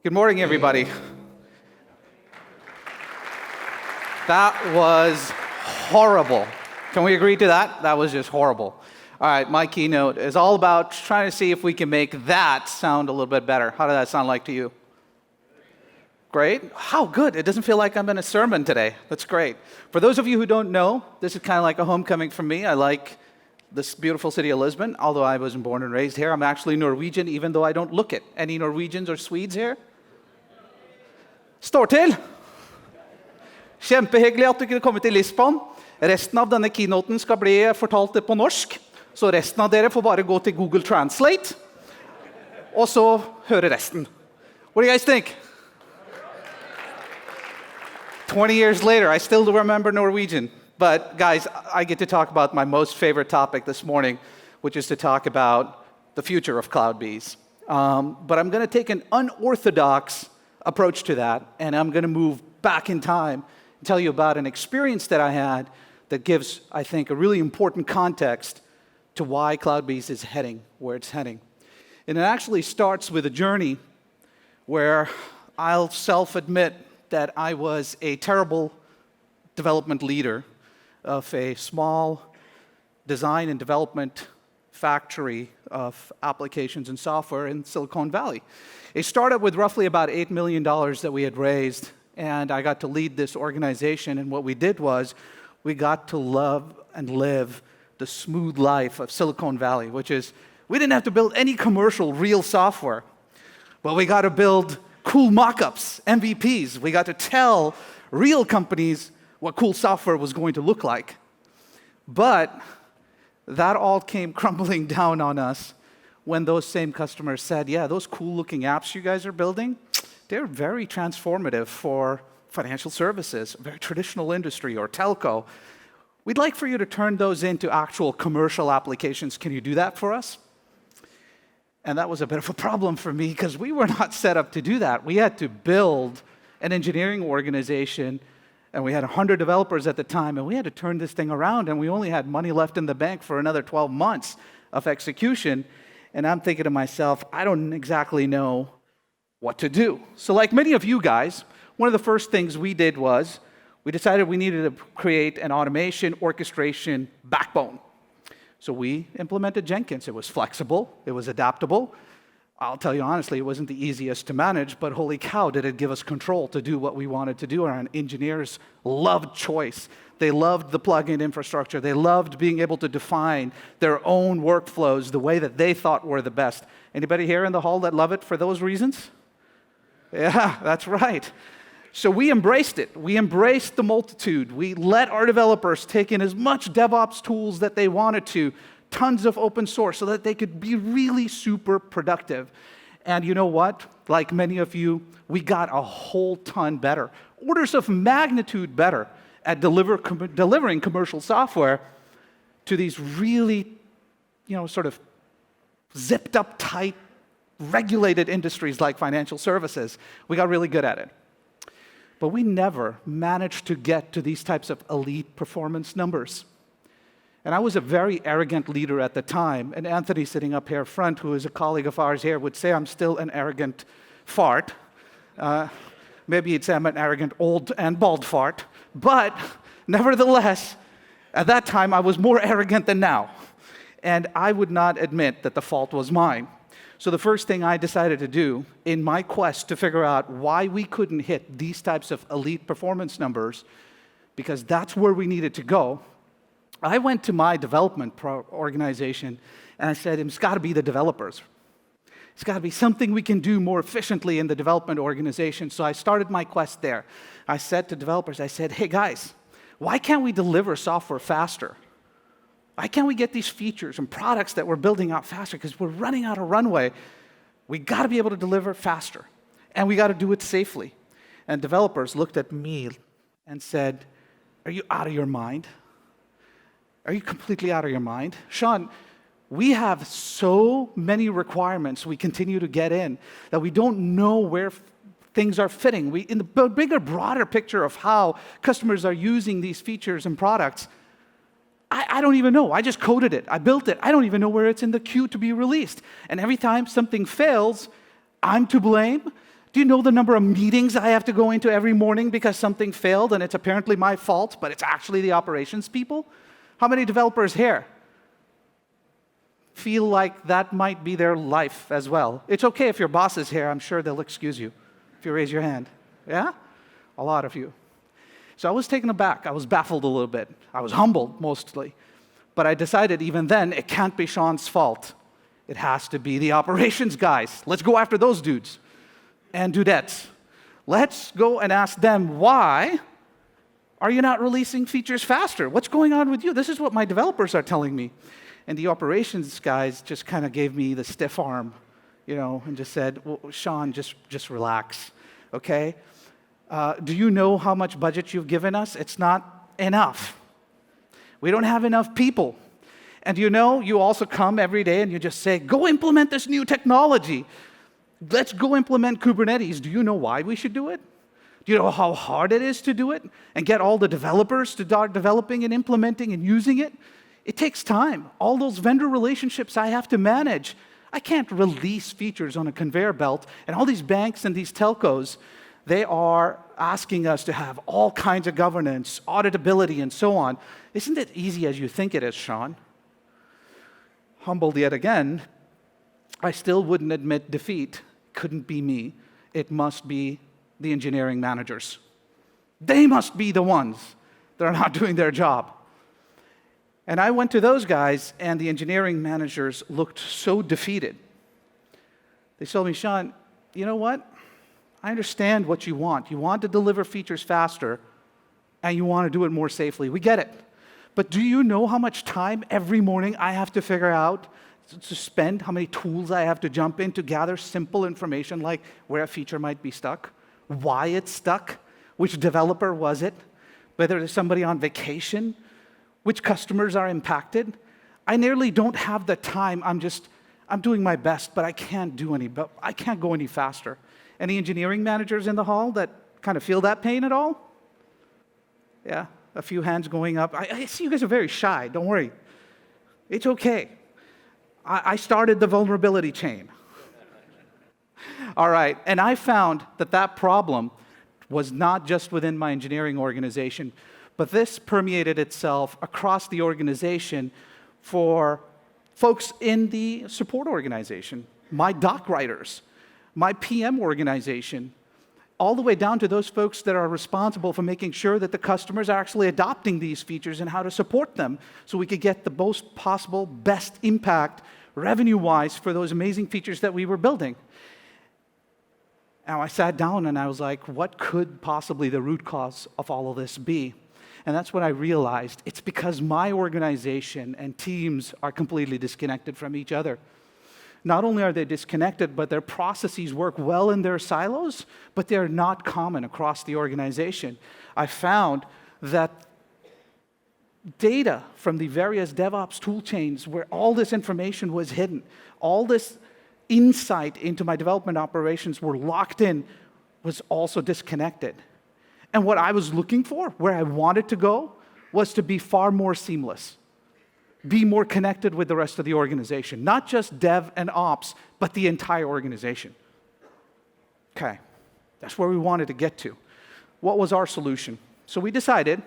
Good morning, everybody. That was horrible. Can we agree to that? That was just horrible. All right, my keynote is all about trying to see if we can make that sound a little bit better. How did that sound like to you? Great? How good. It doesn't feel like I'm in a sermon today. That's great. For those of you who don't know, this is kind of like a homecoming for me. I like this beautiful city of Lisbon. Although I wasn't born and raised here, I'm actually Norwegian, even though I don't look it. Any Norwegians or Swedes here? Står til! Kjempehyggelig at du kunne komme til Lisbon. Resten av denne keynoten skal bli fortalt på norsk, så resten av dere får bare gå til Google Translate, og så høre resten. What do you guys think? 20 years later, I still remember Norwegian. But guys, I get to talk about my most favorite topic this morning, which is to talk about the future of CloudBees. But I'm going to take an unorthodox approach to that, and I'm going to move back in time and tell you about an experience that I had that gives, I think, a really important context to why CloudBees is heading where it's heading. And it actually starts with a journey where I'll self-admit that I was a terrible development leader of a small design and development factory of applications and software in Silicon Valley. It started with roughly about $8 million that we had raised, and I got to lead this organization, and what we did was we got to love and live the smooth life of Silicon Valley, which is we didn't have to build any commercial real software, but we got to build cool mock-ups, MVPs. We got to tell real companies what cool software was going to look like. But that all came crumbling down on us when those same customers said, yeah, those cool-looking apps you guys are building, they're very transformative for financial services, a very traditional industry, or telco. We'd like for you to turn those into actual commercial applications. Can you do that for us? And that was a bit of a problem for me because we were not set up to do that. We had to build an engineering organization, and we had 100 developers at the time, and we had to turn this thing around, and we only had money left in the bank for another 12 months of execution. And I'm thinking to myself, I don't exactly know what to do. So like many of you guys, one of the first things we did was we decided we needed to create an automation orchestration backbone. So we implemented Jenkins. It was flexible. It was adaptable. I'll tell you honestly, it wasn't the easiest to manage, but holy cow, did it give us control to do what we wanted to do. Our engineers loved choice. They loved the plugin infrastructure. They loved being able to define their own workflows the way that they thought were the best. Anybody here in the hall that love it for those reasons? Yeah, that's right. So we embraced it. We embraced the multitude. We let our developers take in as much DevOps tools that they wanted to, tons of open source, so that they could be really super productive. And you know what? Like many of you, we got a whole ton better, orders of magnitude better at delivering commercial software to these really, sort of zipped up tight, regulated industries like financial services. We got really good at it. But we never managed to get to these types of elite performance numbers. And I was a very arrogant leader at the time, and Anthony sitting up here front, who is a colleague of ours here, would say I'm still an arrogant fart. Maybe he'd say I'm an arrogant old and bald fart. But nevertheless, at that time, I was more arrogant than now. And I would not admit that the fault was mine. So the first thing I decided to do in my quest to figure out why we couldn't hit these types of elite performance numbers, because that's where we needed to go, I went to my development organization and I said, it's got to be the developers. It's got to be something we can do more efficiently in the development organization. So I started my quest there. I said to developers, I said, hey guys, why can't we deliver software faster? Why can't we get these features and products that we're building out faster? Because we're running out of runway. We got to be able to deliver faster, and we got to do it safely. And developers looked at me and said, are you out of your mind? Are you completely out of your mind? Sean, we have so many requirements we continue to get in that we don't know where things are fitting. In the bigger, broader picture of how customers are using these features and products, I don't even know. I just coded it. I built it. I don't even know where it's in the queue to be released. And every time something fails, I'm to blame. Do you know the number of meetings I have to go into every morning because something failed and it's apparently my fault, but it's actually the operations people? How many developers here feel like that might be their life as well? It's okay if your boss is here. I'm sure they'll excuse you if you raise your hand. Yeah? A lot of you. So I was taken aback. I was baffled a little bit. I was humbled, mostly. But I decided even then, it can't be Sean's fault. It has to be the operations guys. Let's go after those dudes and dudettes. Let's go and ask them, why are you not releasing features faster? What's going on with you? This is what my developers are telling me. And the operations guys just kind of gave me the stiff arm, and just said, well, Sean, just relax, okay? Do you know how much budget you've given us? It's not enough. We don't have enough people. And you also come every day and you just say, go implement this new technology. Let's go implement Kubernetes. Do you know why we should do it? Do you know how hard it is to do it and get all the developers to start developing and implementing and using it? It takes time. All those vendor relationships I have to manage. I can't release features on a conveyor belt. And all these banks and these telcos, they are asking us to have all kinds of governance, auditability, and so on. Isn't it easy as you think it is, Sean? Humbled yet again, I still wouldn't admit defeat. Couldn't be me. It must be the engineering managers. They must be the ones that are not doing their job. And I went to those guys, and the engineering managers looked so defeated. They told me, Sean, you know what? I understand what you want. You want to deliver features faster, and you want to do it more safely. We get it. But do you know how much time every morning I have to figure out to spend, how many tools I have to jump in to gather simple information like where a feature might be stuck, why it's stuck, which developer was it, whether there's somebody on vacation, which customers are impacted? I nearly don't have the time. I'm doing my best, but I can't go any faster. Any engineering managers in the hall that kind of feel that pain at all? Yeah. A few hands going up. I see you guys are very shy. Don't worry. It's okay. I started the vulnerability chain. All right. And I found that problem was not just within my engineering organization, but this permeated itself across the organization for folks in the support organization, my doc writers, my PM organization, all the way down to those folks that are responsible for making sure that the customers are actually adopting these features and how to support them so we could get the most possible best impact revenue-wise for those amazing features that we were building. Now I sat down and I was like, what could possibly the root cause of all of this be? And that's when I realized it's because my organization and teams are completely disconnected from each other. Not only are they disconnected, but their processes work well in their silos, but they're not common across the organization. I found that data from the various DevOps tool chains where all this information was hidden, all this insight into my development operations were locked in, was also disconnected. And what I was looking for, where I wanted to go, was to be far more seamless. Be more connected with the rest of the organization. Not just dev and ops, but the entire organization. Okay, that's where we wanted to get to. What was our solution? So we decided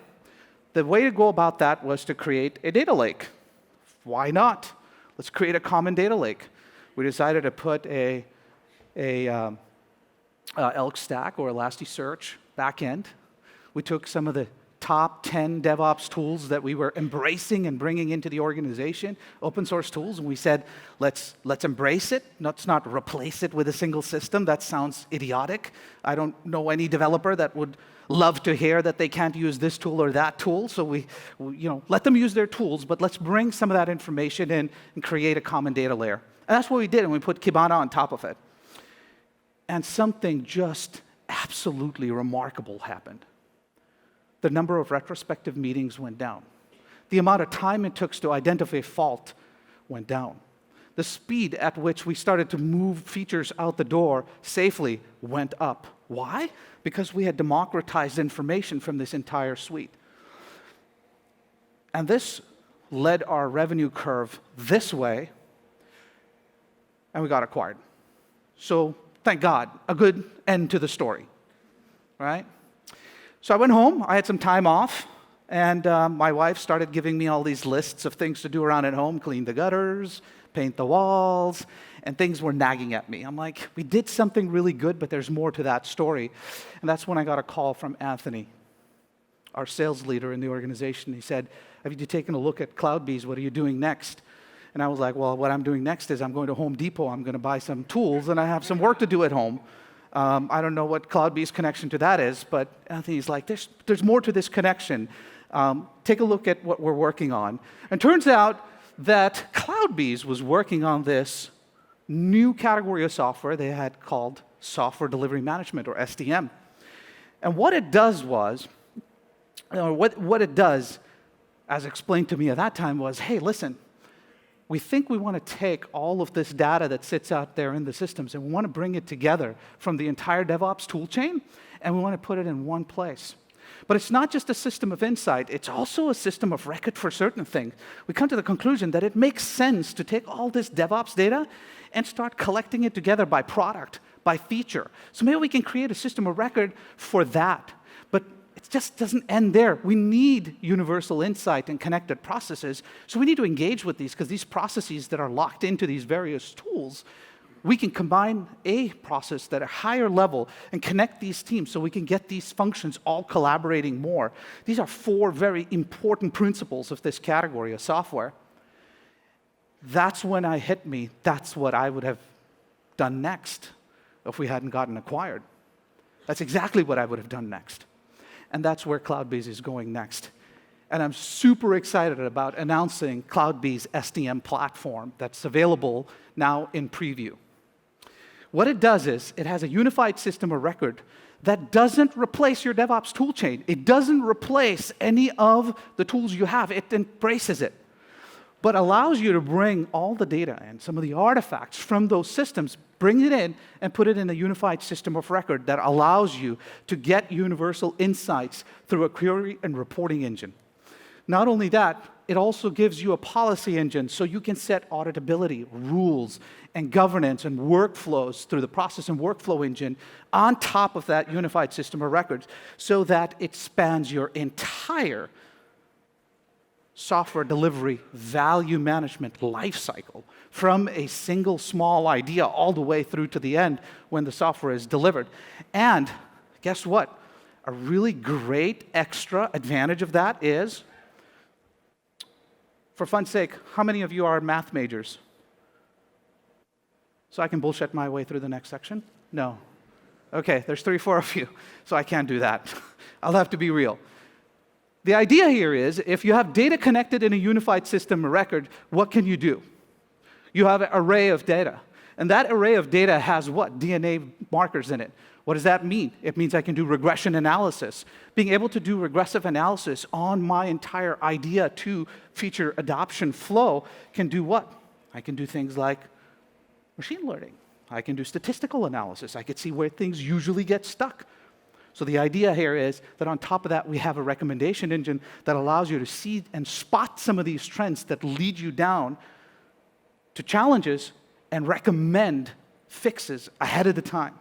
the way to go about that was to create a data lake. Why not? Let's create a common data lake. We decided to put a Elk Stack or Elasticsearch backend. We took some of the top 10 DevOps tools that we were embracing and bringing into the organization, open source tools, and we said, let's embrace it. Let's not replace it with a single system. That sounds idiotic. I don't know any developer that would love to hear that they can't use this tool or that tool. So we let them use their tools, but let's bring some of that information in and create a common data layer. And that's what we did, and we put Kibana on top of it. And something just absolutely remarkable happened. The number of retrospective meetings went down. The amount of time it took to identify a fault went down. The speed at which we started to move features out the door safely went up. Why? Because we had democratized information from this entire suite. And this led our revenue curve this way, and we got acquired. So thank God, a good end to the story, right? So I went home, I had some time off, and my wife started giving me all these lists of things to do around at home, clean the gutters, paint the walls, and things were nagging at me. I'm like, we did something really good, but there's more to that story. And that's when I got a call from Anthony. our sales leader in the organization. He said, have you taken a look at CloudBees? What are you doing next? And I was like, well, what I'm doing next is I'm going to Home Depot. I'm going to buy some tools, and I have some work to do at home. I don't know what CloudBees' connection to that is, but Anthony's like, there's more to this connection. Take a look at what we're working on. And turns out that CloudBees was working on this new category of software they had called Software Delivery Management, or SDM. And what it does was, what it does, as explained to me at that time, was, hey, listen, we think we want to take all of this data that sits out there in the systems, and we want to bring it together from the entire DevOps toolchain, and we want to put it in one place. But it's not just a system of insight, it's also a system of record for certain things. We come to the conclusion that it makes sense to take all this DevOps data and start collecting it together by product, by feature. So maybe we can create a system of record for that. But it just doesn't end there. We need universal insight and connected processes. So we need to engage with these, because these processes that are locked into these various tools, we can combine a process at a higher level and connect these teams so we can get these functions all collaborating more. These are 4 very important principles of this category of software. That's when it hit me. That's what I would have done next if we hadn't gotten acquired. That's exactly what I would have done next. And that's where CloudBees is going next. And I'm super excited about announcing CloudBees SDM platform that's available now in preview. What it does is, it has a unified system of record that doesn't replace your DevOps toolchain. It doesn't replace any of the tools you have. It embraces it, but allows you to bring all the data and some of the artifacts from those systems, bring it in and put it in a unified system of record that allows you to get universal insights through a query and reporting engine. Not only that, it also gives you a policy engine so you can set auditability, rules, and governance and workflows through the process and workflow engine on top of that unified system of records, so that it spans your entire software delivery value management lifecycle, from a single small idea all the way through to the end when the software is delivered. And guess what? A really great extra advantage of that is, for fun's sake, how many of you are math majors? So I can bullshit my way through the next section? No. Okay, there's 3 or 4 of you, so I can't do that. I'll have to be real. The idea here is, if you have data connected in a unified system of record, what can you do? You have an array of data. And that array of data has what? DNA markers in it. What does that mean? It means I can do regression analysis. Being able to do regressive analysis on my entire idea to feature adoption flow can do what? I can do things like machine learning. I can do statistical analysis. I can see where things usually get stuck. So the idea here is that on top of that, we have a recommendation engine that allows you to see and spot some of these trends that lead you down to challenges and recommend fixes ahead of the time.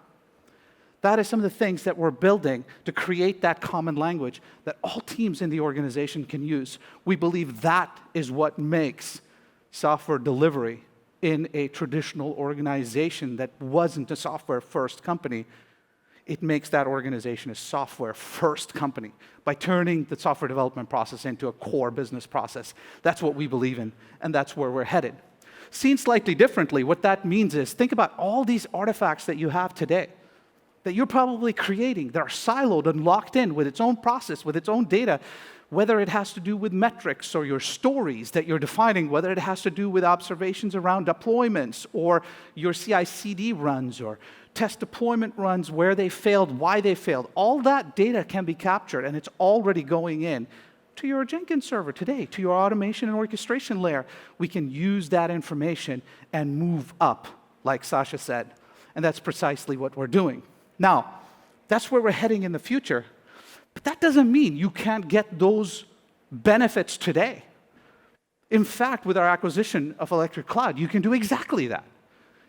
That is some of the things that we're building to create that common language that all teams in the organization can use. We believe that is what makes software delivery in a traditional organization that wasn't a software-first company. It makes that organization a software-first company by turning the software development process into a core business process. That's what we believe in, and that's where we're headed. Seen slightly differently, what that means is, think about all these artifacts that you have today, that you're probably creating, that are siloed and locked in with its own process, with its own data, whether it has to do with metrics or your stories that you're defining, whether it has to do with observations around deployments or your CI/CD runs or test deployment runs, where they failed, why they failed. All that data can be captured, and it's already going in to your Jenkins server today, to your automation and orchestration layer. We can use that information and move up, like Sasha said. And that's precisely what we're doing. Now, that's where we're heading in the future. But that doesn't mean you can't get those benefits today. In fact, with our acquisition of Electric Cloud, you can do exactly that.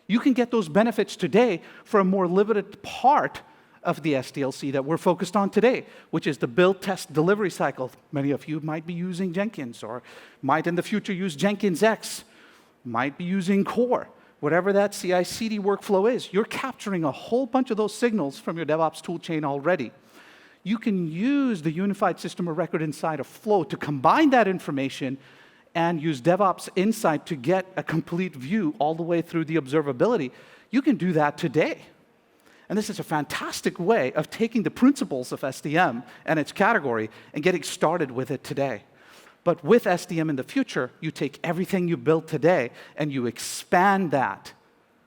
You can get those benefits today for a more limited part of the SDLC that we're focused on today, which is the build, test, delivery cycle. Many of you might be using Jenkins, or might in the future use Jenkins X, might be using Core. Whatever that CI/CD workflow is, you're capturing a whole bunch of those signals from your DevOps toolchain already. you can use the unified system of record inside of Flow to combine that information and use DevOps Insight to get a complete view all the way through the observability. You can do that today. And this is a fantastic way of taking the principles of SDM and its category and getting started with it today. But with SDM in the future, you take everything you built today and you expand that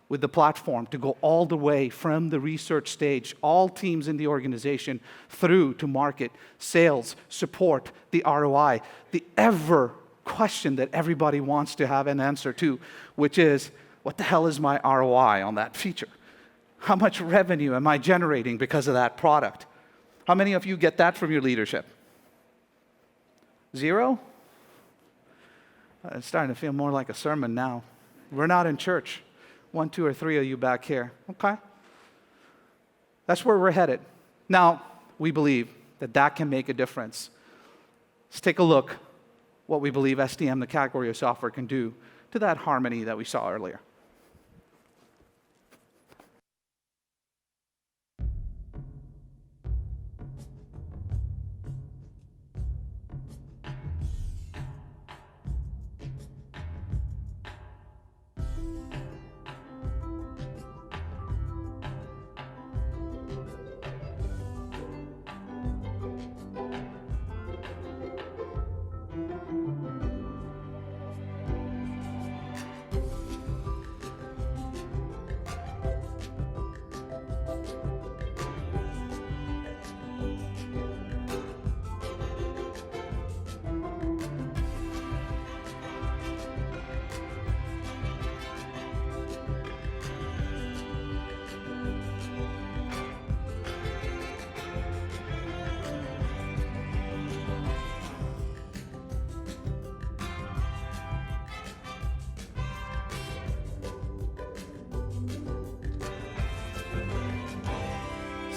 with the platform to go all the way from the research stage, all teams in the organization, through to market, sales, support, the ROI, the ever question that everybody wants to have an answer to, which is, what the hell is my ROI on that feature? How much revenue am I generating because of that product? How many of you get that from your leadership? 0? It's starting to feel more like a sermon now. We're not in church. 1, 2, or 3 of you back here. Okay. That's where we're headed. Now, we believe that that can make a difference. Let's take a look what we believe SDM, the category of software, can do to that harmony that we saw earlier.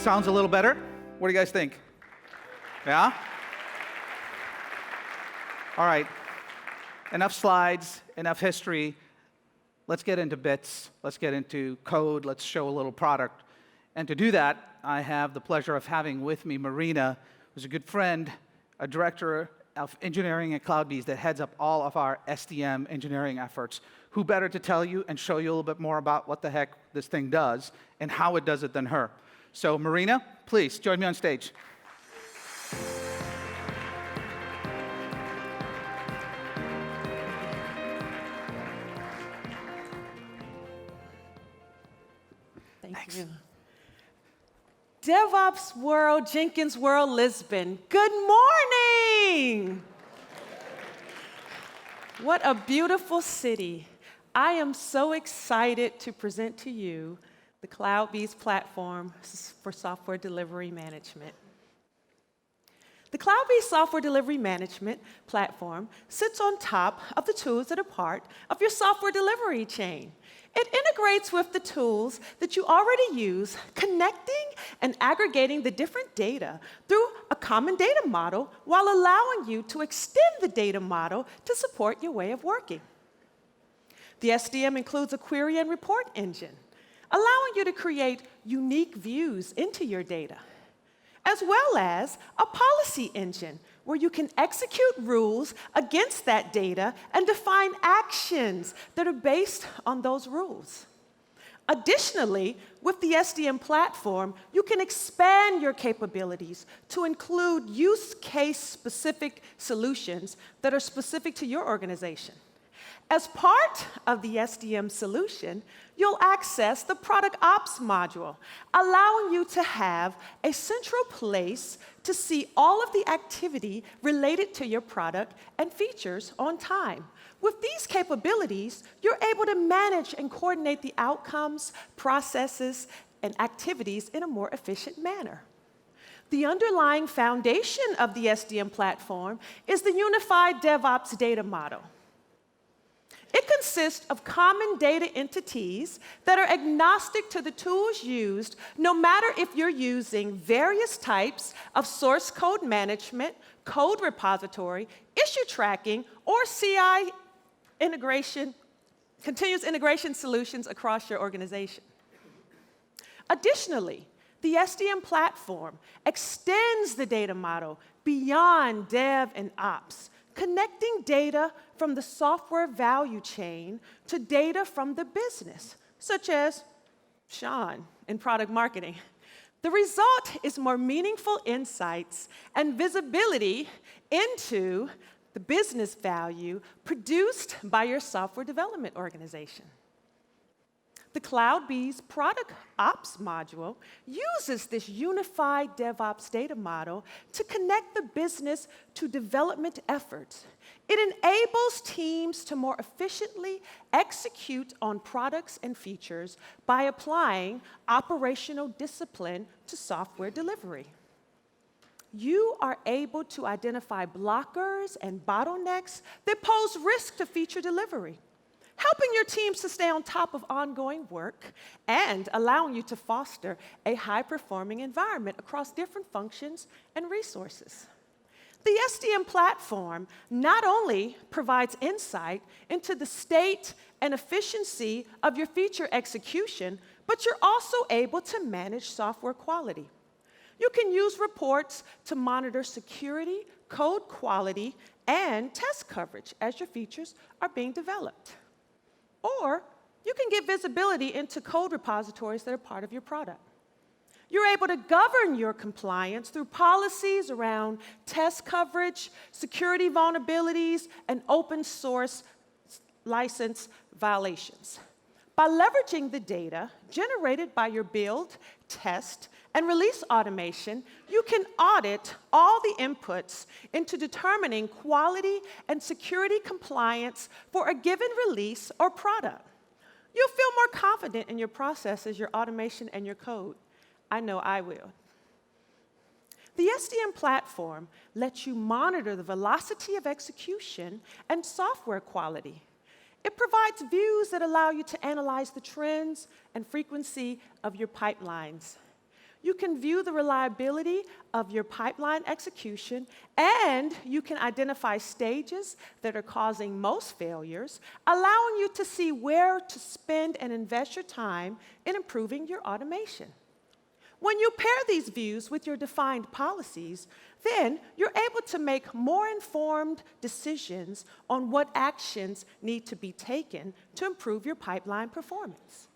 Sounds a little better? What do you guys think? Yeah? All right. Enough slides, enough history. Let's get into bits. Let's get into code. Let's show a little product. And to do that, I have the pleasure of having with me Marina, who's a good friend, a director of engineering at CloudBees that heads up all of our SDM engineering efforts. Who better to tell you and show you a little bit more about what the heck this thing does and how it does it than her? So, Marina, please join me on stage. Thank you. DevOps World, Jenkins World, Lisbon. Good morning. What a beautiful city. I am so excited to present to you the CloudBees platform for software delivery management. The CloudBees software delivery management platform sits on top of the tools that are part of your software delivery chain. It integrates with the tools that you already use, connecting and aggregating the different data through a common data model while allowing you to extend the data model to support your way of working. The SDM includes a query and report engine, allowing you to create unique views into your data, as well as a policy engine where you can execute rules against that data and define actions that are based on those rules. Additionally, with the SDM platform, you can expand your capabilities to include use case-specific solutions that are specific to your organization. As part of the SDM solution, you'll access the Product Ops module, allowing you to have a central place to see all of the activity related to your product and features on time. With these capabilities, you're able to manage and coordinate the outcomes, processes, and activities in a more efficient manner. The underlying foundation of the SDM platform is the unified DevOps data model. It consists of common data entities that are agnostic to the tools used, no matter if you're using various types of source code management, code repository, issue tracking, or CI integration, continuous integration solutions across your organization. Additionally, The SDM platform extends the data model beyond dev and ops, connecting data from the software value chain to data from the business, such as Sean in product marketing. The result is more meaningful insights and visibility into the business value produced by your software development organization. The CloudBees product ops module uses this unified DevOps data model to connect the business to development efforts. It enables teams to more efficiently execute on products and features by applying operational discipline to software delivery. You are able to identify blockers and bottlenecks that pose risk to feature delivery, helping your teams to stay on top of ongoing work and allowing you to foster a high-performing environment across different functions and resources. The SDM platform not only provides insight into the state and efficiency of your feature execution, but you're also able to manage software quality. You can use reports to monitor security, code quality, and test coverage as your features are being developed. Or you can get visibility into code repositories that are part of your product. You're able to govern your compliance through policies around test coverage, security vulnerabilities, and open source license violations. By leveraging the data generated by your build, test, and release automation, you can audit all the inputs into determining quality and security compliance for a given release or product. You'll feel more confident in your processes, your automation, and your code. I know I will. The SDM platform lets you monitor the velocity of execution and software quality. It provides views that allow you to analyze the trends and frequency of your pipelines. You can view the reliability of your pipeline execution, and you can identify stages that are causing most failures, allowing you to see where to spend and invest your time in improving your automation. When you pair these views with your defined policies, then you're able to make more informed decisions on what actions need to be taken to improve your pipeline performance.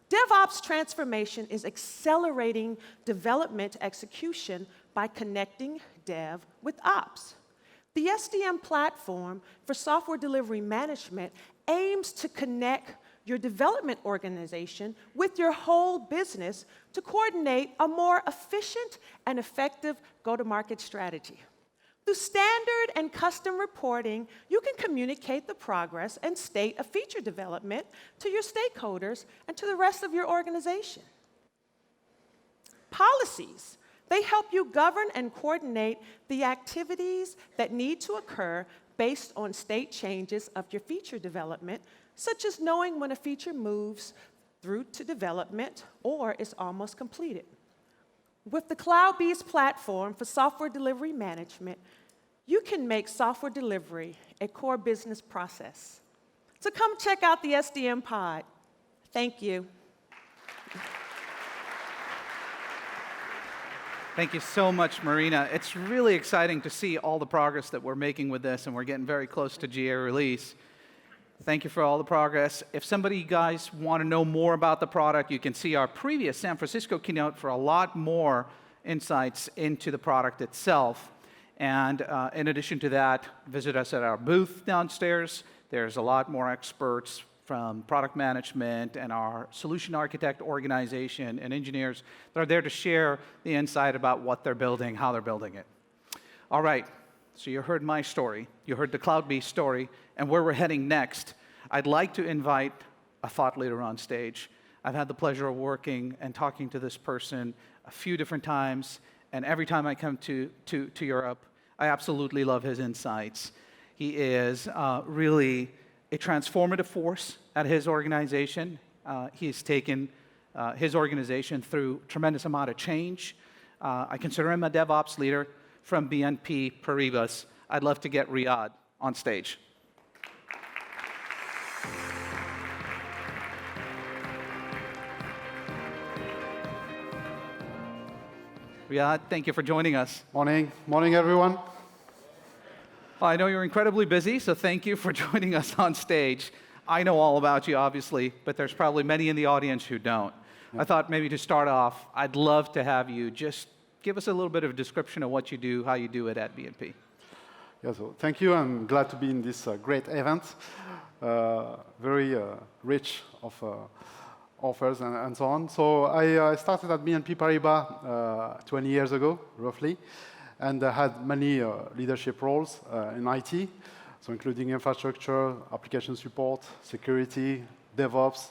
Devops Transformation is accelerating development execution by connecting dev with ops. The SDM platform for software delivery management aims to connect your development organization with your whole business to coordinate a more efficient and effective go-to-market strategy. Through standard and custom reporting, you can communicate the progress and state of feature development to your stakeholders and to the rest of your organization. Policies, they help you govern and coordinate the activities that need to occur based on state changes of your feature development, such as knowing when a feature moves through to development or is almost completed. With the CloudBees platform for software delivery management, you can make software delivery a core business process. So come check out the SDM pod. Thank you. Thank you so much, Marina. It's really exciting to see all the progress that we're making with this, and we're getting very close to GA release. Thank you for all the progress. If somebody, guys, want to know more about the product, you can see our previous San Francisco keynote for a lot more insights into the product itself. And in addition to that, visit us at our booth downstairs. There's a lot more experts from product management and our solution architect organization and engineers that are there to share the insight about what they're building, how they're building it. All right, so you heard my story, you heard the CloudBees story, and where we're heading next. I'd like to invite a thought leader on stage. I've had the pleasure of working and talking to this person a few different times, and every time I come to Europe, I absolutely love his insights. He is really a transformative force at his organization. He's taken his organization through a tremendous amount of change. I consider him a DevOps leader from BNP Paribas. I'd love to get Riyadh on stage. Riyad, thank you for joining us. Morning. Morning, everyone. I know you're incredibly busy, so thank you for joining us on stage. I know all about you, obviously, but there's probably many in the audience who don't. I thought maybe to start off, I'd love to have you just give us a little bit of a description of what you do, how you do it at BNP. Yeah, so thank you. I'm glad to be in this great event. Very rich of offers and so on. So I started at BNP Paribas 20 years ago, roughly, and I had many leadership roles in IT, so including infrastructure, application support, security, DevOps,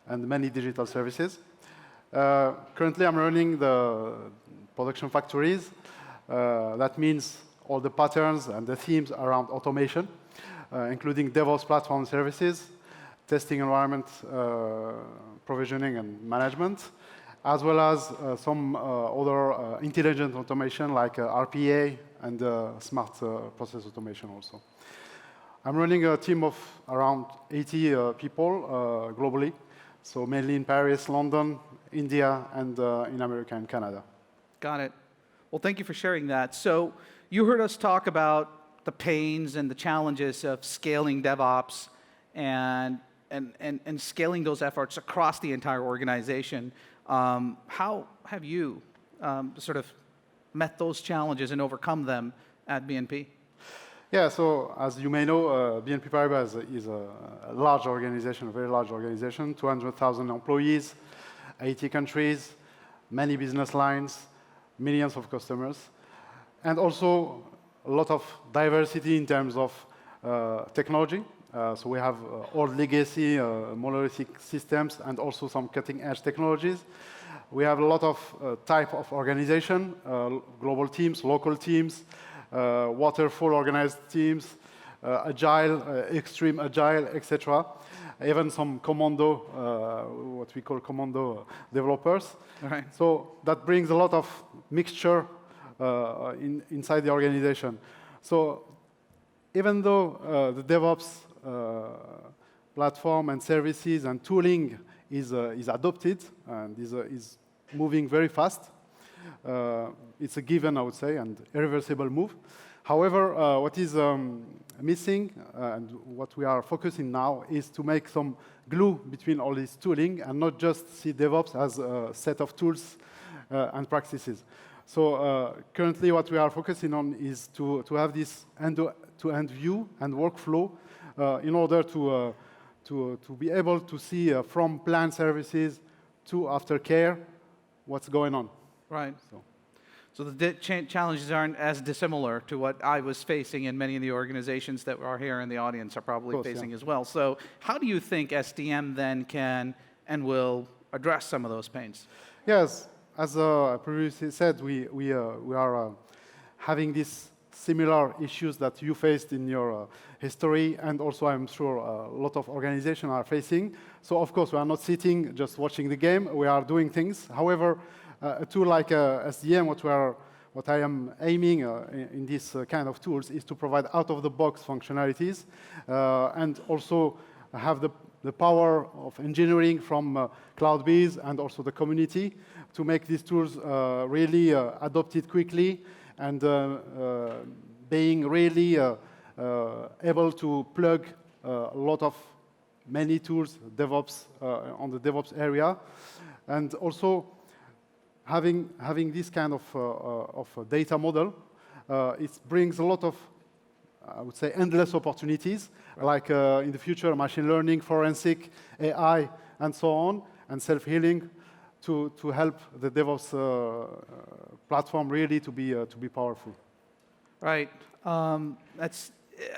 and many digital services. Currently, I'm running the production factories. That means all the patterns and the themes around automation, including DevOps platform services, testing environment provisioning and management, as well as some other intelligent automation like RPA and smart process automation also. I'm running a team of around 80 people globally, so mainly in Paris, London, India, and in America and Canada. Got it. Well, thank you for sharing that. So you heard us talk about the pains and the challenges of scaling DevOps and scaling those efforts across the entire organization. How have you sort of met those challenges and overcome them at BNP? Yeah, so as you may know, BNP Paribas is a large organization, a very large organization, 200,000 employees, 80 countries, many business lines, millions of customers, and also a lot of diversity in terms of technology. So we have old legacy monolithic systems and also some cutting-edge technologies. We have a lot of type of organization, global teams, local teams, waterfall organized teams, agile, extreme agile, etc. Even some commando, what we call commando developers. Right. So that brings a lot of mixture inside the organization. So even though the DevOps platform and services and tooling is adopted and is moving very fast, it's a given, I would say, and irreversible move. However, what is missing and what we are focusing now is to make some glue between all this tooling and not just see DevOps as a set of tools and practices. So currently what we are focusing on is to have this end-to-end view and workflow in order to be able to see from planned services to aftercare what's going on. Right. So the challenges aren't as dissimilar to what I was facing, and many of the organizations that are here in the audience are probably facing as well. So how do you think SDM then can and will address some of those pains? Yes, as I previously said, we are having these similar issues that you faced in your history, and also I'm sure a lot of organizations are facing. So of course we are not sitting just watching the game, we are doing things. However, a tool like SDM, what I am aiming in this kind of tools is to provide out-of-the-box functionalities and also have the power of engineering from CloudBees and also the community to make these tools really adopted quickly and being really able to plug a lot of many tools, DevOps, on the DevOps area, and also having this kind of data model, it brings a lot of, I would say, endless opportunities, like in the future, machine learning, forensic, AI, and so on, and self-healing to help the DevOps platform really to be powerful. Right.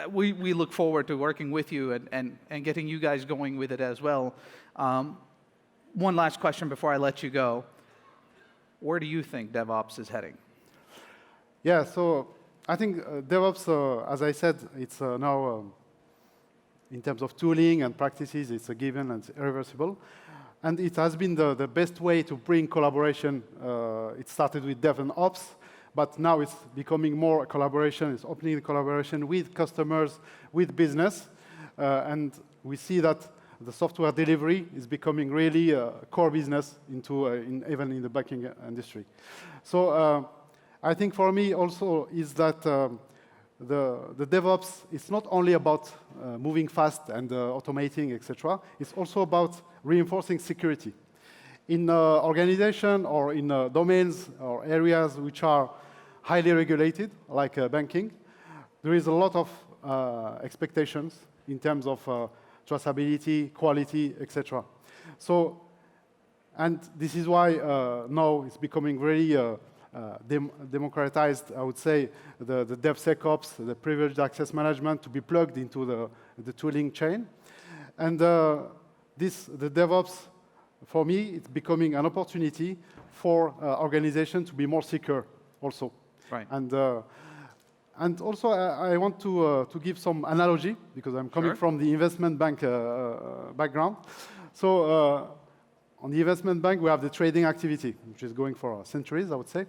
We look forward to working with you and getting you guys going with it as well. One last question before I let you go. Where do you think DevOps is heading? Yeah, so I think DevOps, as I said, it's now, in terms of tooling and practices, it's a given and it's irreversible. And it has been the best way to bring collaboration. It started with Dev and Ops, but now it's becoming more a collaboration. It's opening the collaboration with customers, with business. And we see that the software delivery is becoming really a core business into even in the banking industry. So I think for me also is that the DevOps is not only about moving fast and automating, etc. It's also about reinforcing security. In organization or in domains or areas which are highly regulated, like banking, there is a lot of expectations in terms of traceability, quality, etc. So, and this is why now it's becoming very democratized, I would say, the DevSecOps, the privileged access management to be plugged into the tooling chain. And the DevOps, for me, it's becoming an opportunity for organizations to be more secure also. Right. And also, I want to give some analogy, because I'm coming from the investment bank background. So on the investment bank, we have the trading activity, which is going for centuries, I would say.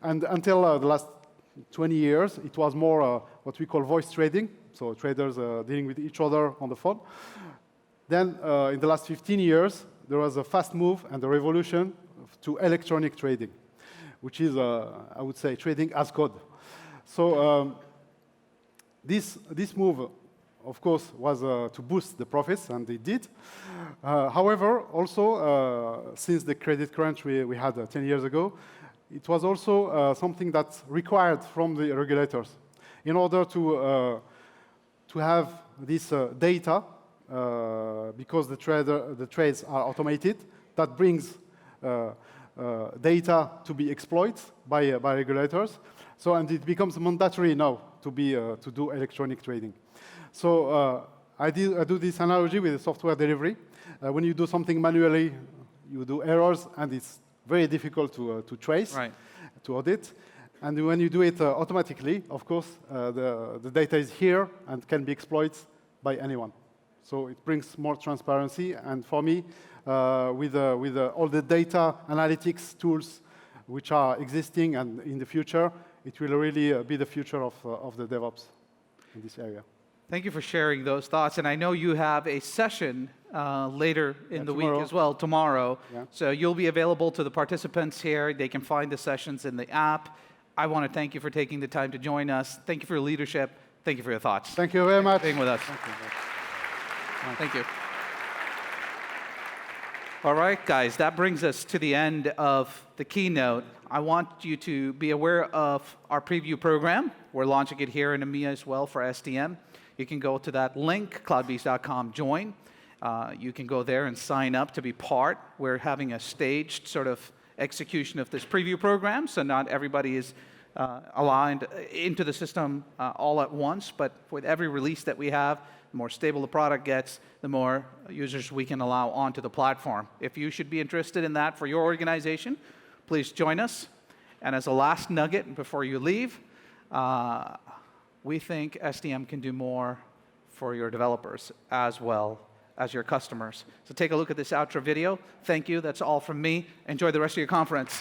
And until the last 20 years, it was more what we call voice trading, so traders dealing with each other on the phone. Then, in the last 15 years, there was a fast move and a revolution to electronic trading, which is, I would say, trading as code. So this move, of course, was to boost the profits, and it did. However, also, since the credit crunch we had 10 years ago, it was also something that's required from the regulators. In order to have this data, because the trades are automated, that brings data to be exploited by regulators. So, and it becomes mandatory now to do electronic trading. So I do this analogy with the software delivery. When you do something manually, you do errors, and it's very difficult to trace, to audit. And when you do it automatically, of course, the data is here and can be exploited by anyone. So it brings more transparency. And for me, with all the data analytics tools which are existing and in the future, it will really be the future of the DevOps in this area. Thank you for sharing those thoughts. And I know you have a session later in the week as well, tomorrow. Yeah. So you'll be available to the participants here. They can find the sessions in the app. I want to thank you for taking the time to join us. Thank you for your leadership. Thank you for your thoughts. Thank you very much. Being with us. Thank you. All right, guys, that brings us to the end of the keynote. I want you to be aware of our preview program. We're launching it here in EMEA as well for SDM. You can go to that link, cloudbees.com, join. You can go there and sign up to be part. We're having a staged sort of execution of this preview program, so not everybody is aligned into the system all at once, but with every release that we have, the more stable the product gets, the more users we can allow onto the platform. If you should be interested in that for your organization, please join us. And as a last nugget before you leave, we think SDM can do more for your developers as well as your customers. So take a look at this outro video. Thank you. That's all from me. Enjoy the rest of your conference.